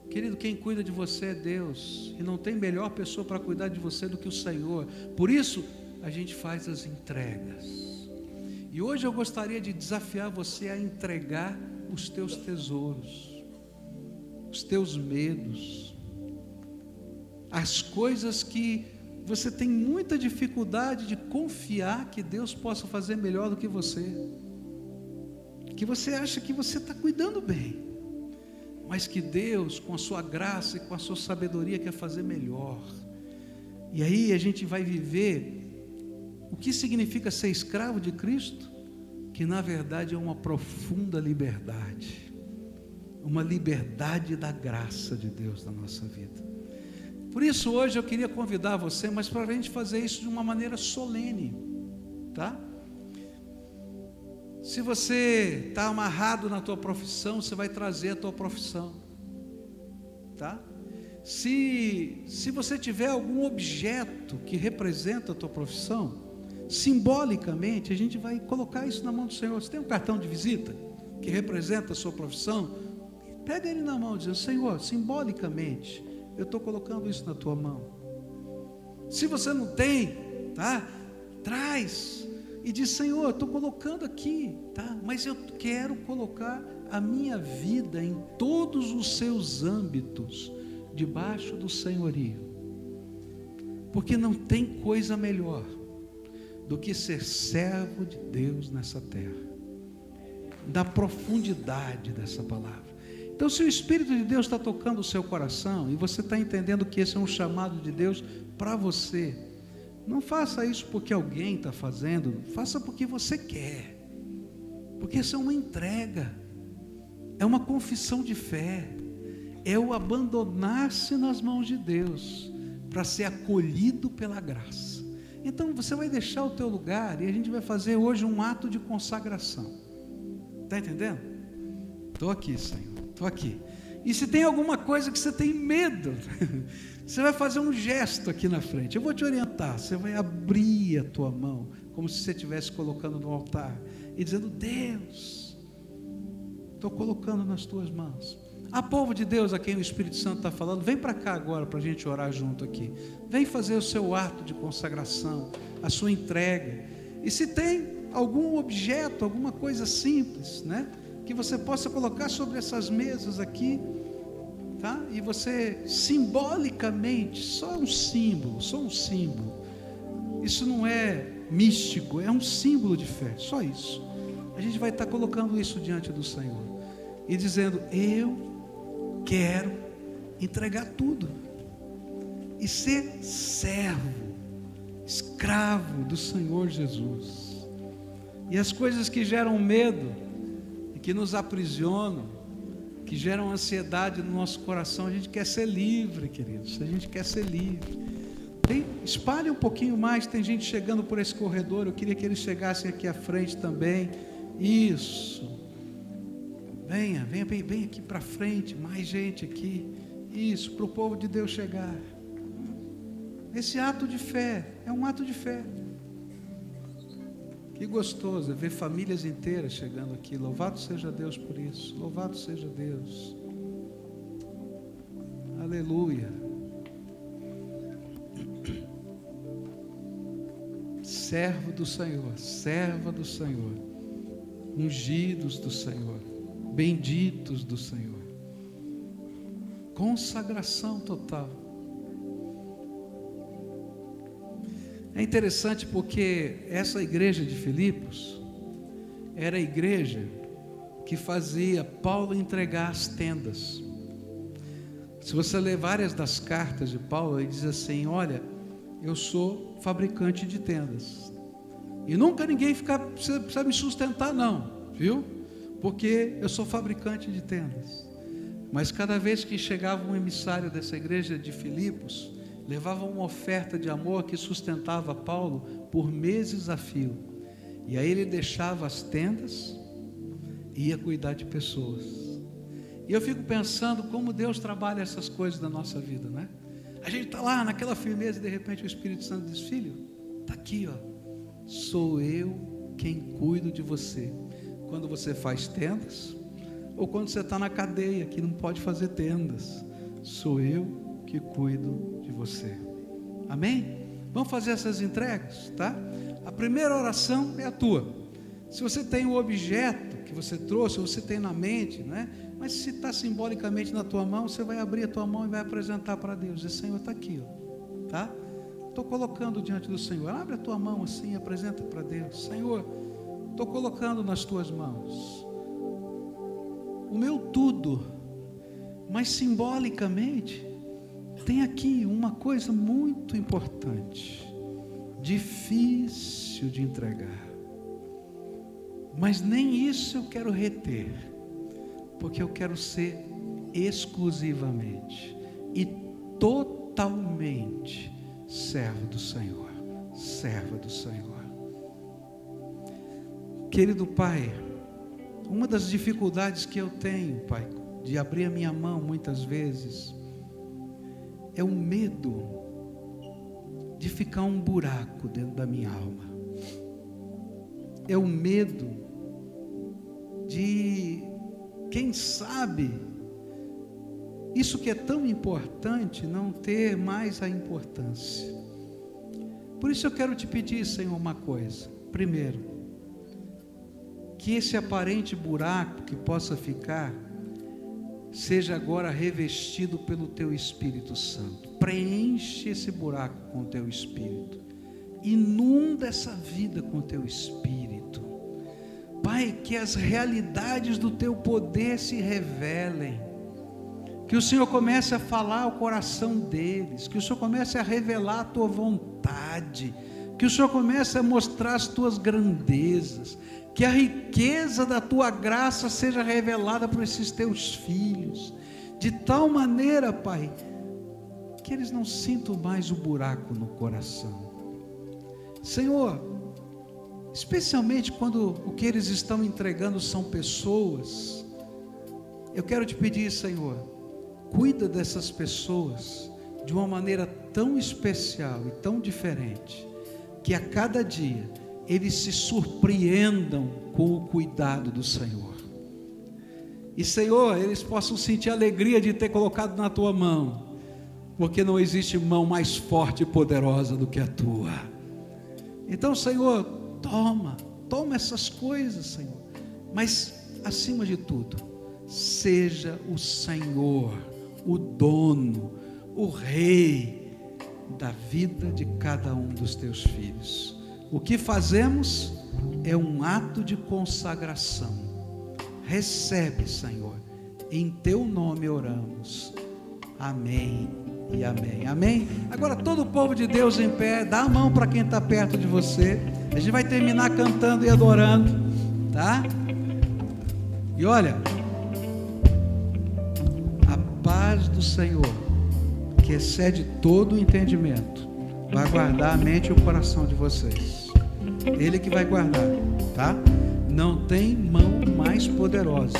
Querido, quem cuida de você é Deus, e não tem melhor pessoa para cuidar de você do que o Senhor. Por isso, a gente faz as entregas. E hoje eu gostaria de desafiar você a entregar os teus tesouros, os teus medos, as coisas que você tem muita dificuldade de confiar que Deus possa fazer melhor do que você acha que você está cuidando bem, mas que Deus, com a sua graça e com a sua sabedoria, quer fazer melhor. E aí a gente vai viver o que significa ser escravo de Cristo, que na verdade é uma profunda liberdade, uma liberdade da graça de Deus na nossa vida. Por isso hoje eu queria convidar você, mas para a gente fazer isso de uma maneira solene, tá? Se você está amarrado na tua profissão, você vai trazer a tua profissão, tá? Se você tiver algum objeto que representa a tua profissão, simbolicamente a gente vai colocar isso na mão do Senhor. Você tem um cartão de visita que representa a sua profissão? Pega ele na mão, dizendo: Senhor, simbolicamente eu estou colocando isso na tua mão. Se você não tem, tá? Traz e diz: Senhor, eu estou colocando aqui, tá? Mas eu quero colocar a minha vida em todos os seus âmbitos debaixo do senhorio, porque não tem coisa melhor do que ser servo de Deus nessa terra, da profundidade dessa palavra. Então, se o Espírito de Deus está tocando o seu coração e você está entendendo que esse é um chamado de Deus para você, não faça isso porque alguém está fazendo, faça porque você quer, porque isso é uma entrega, é uma confissão de fé, é o abandonar-se nas mãos de Deus para ser acolhido pela graça. Então você vai deixar o teu lugar e a gente vai fazer hoje um ato de consagração. Está entendendo? Estou aqui, Senhor, estou aqui. E se tem alguma coisa que você tem medo, você vai fazer um gesto aqui na frente. Eu vou te orientar. Você vai abrir a tua mão, como se você estivesse colocando no altar e dizendo: Deus, estou colocando nas tuas mãos. A povo de Deus a quem o Espírito Santo está falando, vem para cá agora para a gente orar junto aqui. Vem fazer o seu ato de consagração, a sua entrega. E se tem algum objeto, alguma coisa simples, né, que você possa colocar sobre essas mesas aqui, tá? E você simbolicamente, só um símbolo. Isso não é místico, é um símbolo de fé, só isso. A gente vai estar colocando isso diante do Senhor e dizendo: eu quero entregar tudo e ser servo, escravo do Senhor Jesus. E as coisas que geram medo e que nos aprisionam, que geram ansiedade no nosso coração, a gente quer ser livre, queridos. A gente quer ser livre. Espalhe um pouquinho mais. Tem gente chegando por esse corredor. Eu queria que eles chegassem aqui à frente também. Isso. Venha aqui para frente, mais gente aqui. Isso, para o povo de Deus chegar. Esse ato de fé é um ato de fé. Que gostoso é ver famílias inteiras chegando aqui. Louvado seja Deus por isso. Louvado seja Deus. Aleluia. Servo do Senhor, serva do Senhor, ungidos do Senhor, benditos do Senhor, consagração total. É interessante porque essa igreja de Filipos era a igreja que fazia Paulo entregar as tendas. Se você ler várias das cartas de Paulo, ele diz assim: olha, eu sou fabricante de tendas, e nunca ninguém precisa me sustentar não, viu? Porque eu sou fabricante de tendas. Mas cada vez que chegava um emissário dessa igreja de Filipos, levava uma oferta de amor que sustentava Paulo por meses a fio. E aí ele deixava as tendas e ia cuidar de pessoas. E eu fico pensando como Deus trabalha essas coisas na nossa vida, né? A gente está lá naquela firmeza e de repente o Espírito Santo diz: filho, está aqui, ó, sou eu quem cuido de você. Quando você faz tendas, ou quando você está na cadeia que não pode fazer tendas, sou eu que cuido de você. Amém? Vamos fazer essas entregas, tá? A primeira oração é a tua. Se você tem o objeto que você trouxe, ou você tem na mente, né? Mas se está simbolicamente na tua mão, você vai abrir a tua mão e vai apresentar para Deus. Diz: Senhor, está aqui, ó, tá? Estou colocando diante do Senhor. Abre a tua mão assim, apresenta para Deus. Senhor, estou colocando nas tuas mãos o meu tudo, mas simbolicamente tem aqui uma coisa muito importante, difícil de entregar, mas nem isso eu quero reter, porque eu quero ser exclusivamente e totalmente servo do Senhor, serva do Senhor. Querido Pai, uma das dificuldades que eu tenho, Pai, de abrir a minha mão muitas vezes, é o medo de ficar um buraco dentro da minha alma. É o medo de, quem sabe, isso que é tão importante não ter mais a importância. Por isso eu quero te pedir, Senhor, uma coisa. Primeiro, que esse aparente buraco que possa ficar, seja agora revestido pelo Teu Espírito Santo. Preenche esse buraco com o Teu Espírito. Inunda essa vida com o Teu Espírito. Pai, que as realidades do Teu poder se revelem. Que o Senhor comece a falar ao coração deles. Que o Senhor comece a revelar a Tua vontade. Que o Senhor comece a mostrar as Tuas grandezas. Que a riqueza da Tua graça seja revelada para esses Teus filhos, de tal maneira, Pai, que eles não sintam mais o buraco no coração. Senhor, especialmente quando o que eles estão entregando são pessoas, eu quero te pedir, Senhor, cuida dessas pessoas de uma maneira tão especial e tão diferente, que a cada dia eles se surpreendam com o cuidado do Senhor. E, Senhor, eles possam sentir a alegria de ter colocado na Tua mão, porque não existe mão mais forte e poderosa do que a Tua. Então, Senhor, toma essas coisas, Senhor, mas, acima de tudo, seja o Senhor, o dono, o Rei da vida de cada um dos Teus filhos. O que fazemos é um ato de consagração. Recebe, Senhor, em Teu nome oramos. Amém e amém. Amém? Agora todo o povo de Deus em pé, dá a mão para quem está perto de você. A gente vai terminar cantando e adorando, tá? E olha, a paz do Senhor, que excede todo o entendimento, vai guardar a mente e o coração de vocês. Ele que vai guardar, tá? Não tem mão mais poderosa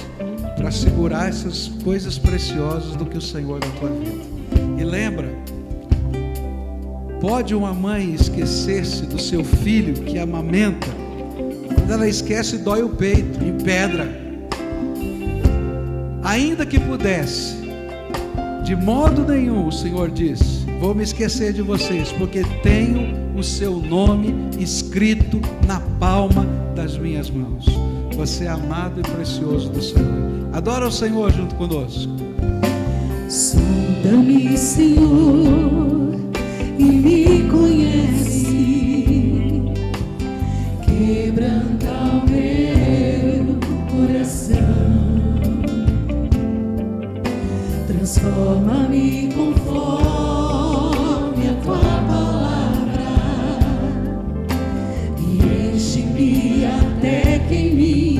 para segurar essas coisas preciosas do que o Senhor na tua vida. E lembra, pode uma mãe esquecer-se do seu filho que amamenta? Quando ela esquece, dói o peito, em pedra. Ainda que pudesse, de modo nenhum, o Senhor disse: vou me esquecer de vocês, porque tenho o seu nome escrito na palma das minhas mãos. Você é amado e precioso do Senhor. Adora o Senhor junto conosco. Sonda-me, Senhor, e me conhece. Quebranta o meu coração. Transforma-me conforme a Tua palavra e enche-me até que em mim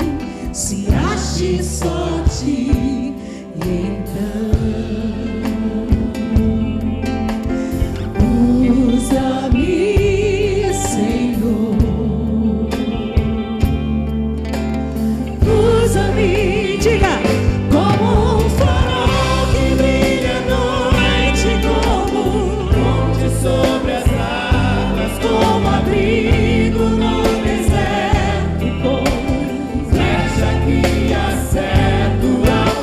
se ache só Ti. E então usa-me, Senhor, usa-me, diga, como um farol que brilha à noite, como ponte sobre as águas, como abrigo no deserto, como flecha que acerta o alvo.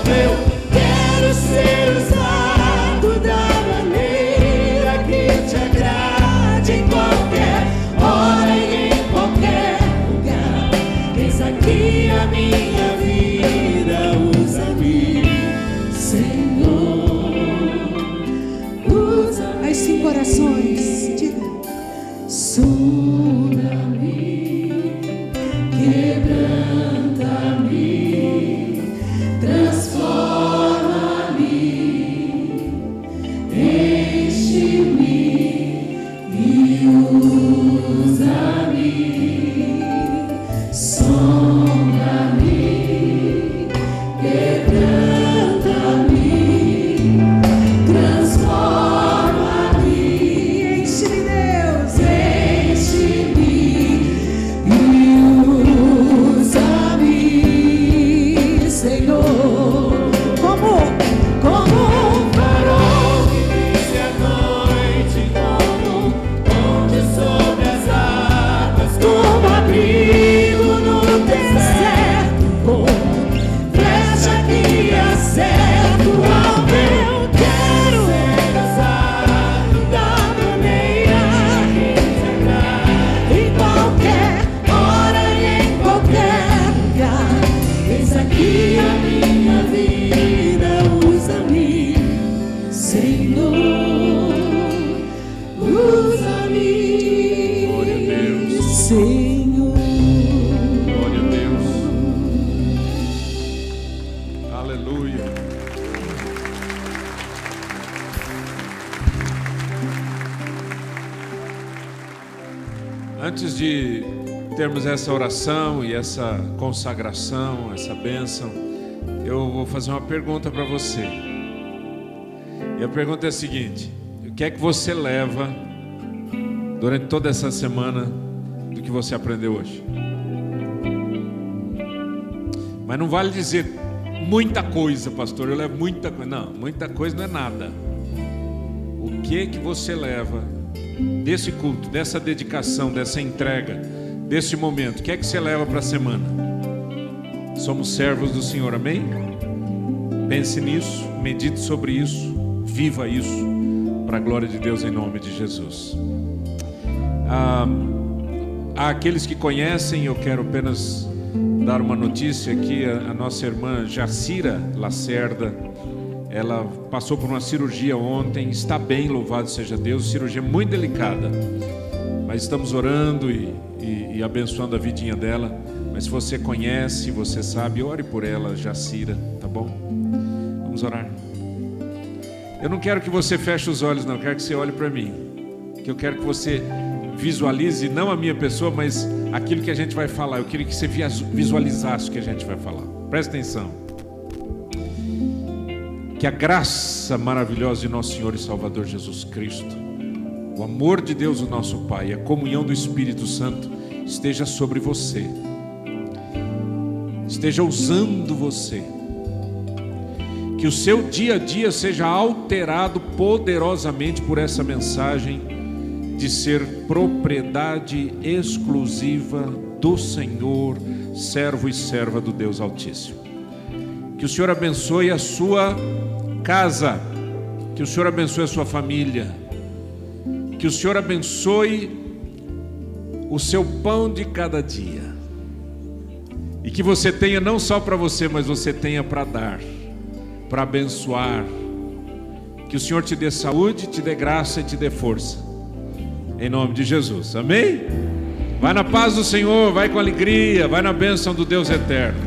Antes de termos essa oração e essa consagração, essa bênção, eu vou fazer uma pergunta para você. E a pergunta é a seguinte: o que é que você leva durante toda essa semana do que você aprendeu hoje? Mas não vale dizer muita coisa, pastor, eu levo muita coisa. Não, muita coisa não é nada. O que é que você leva desse culto, dessa dedicação, dessa entrega, desse momento? O que é que você leva para a semana? Somos servos do Senhor, amém? Pense nisso, medite sobre isso, viva isso, para a glória de Deus, em nome de Jesus. Há aqueles que conhecem, eu quero apenas dar uma notícia aqui. A nossa irmã Jacira Lacerda, ela passou por uma cirurgia ontem, está bem, louvado seja Deus. Cirurgia muito delicada, mas estamos orando e abençoando a vidinha dela. Mas se você conhece, você sabe, ore por ela, Jacira, tá bom? Vamos orar. Eu não quero que você feche os olhos, não, eu quero que você olhe para mim, que eu quero que você visualize não a minha pessoa, mas aquilo que a gente vai falar. Eu queria que você visualizasse o que a gente vai falar. Presta atenção. Que a graça maravilhosa de nosso Senhor e Salvador Jesus Cristo, o amor de Deus, o nosso Pai, a comunhão do Espírito Santo esteja sobre você, esteja usando você, que o seu dia a dia seja alterado poderosamente por essa mensagem de ser propriedade exclusiva do Senhor, servo e serva do Deus Altíssimo. Que o Senhor abençoe a sua casa, que o Senhor abençoe a sua família, que o Senhor abençoe o seu pão de cada dia, e que você tenha não só para você, mas você tenha para dar, para abençoar. Que o Senhor te dê saúde, te dê graça e te dê força, em nome de Jesus, amém? Vai na paz do Senhor, vai com alegria, vai na bênção do Deus eterno.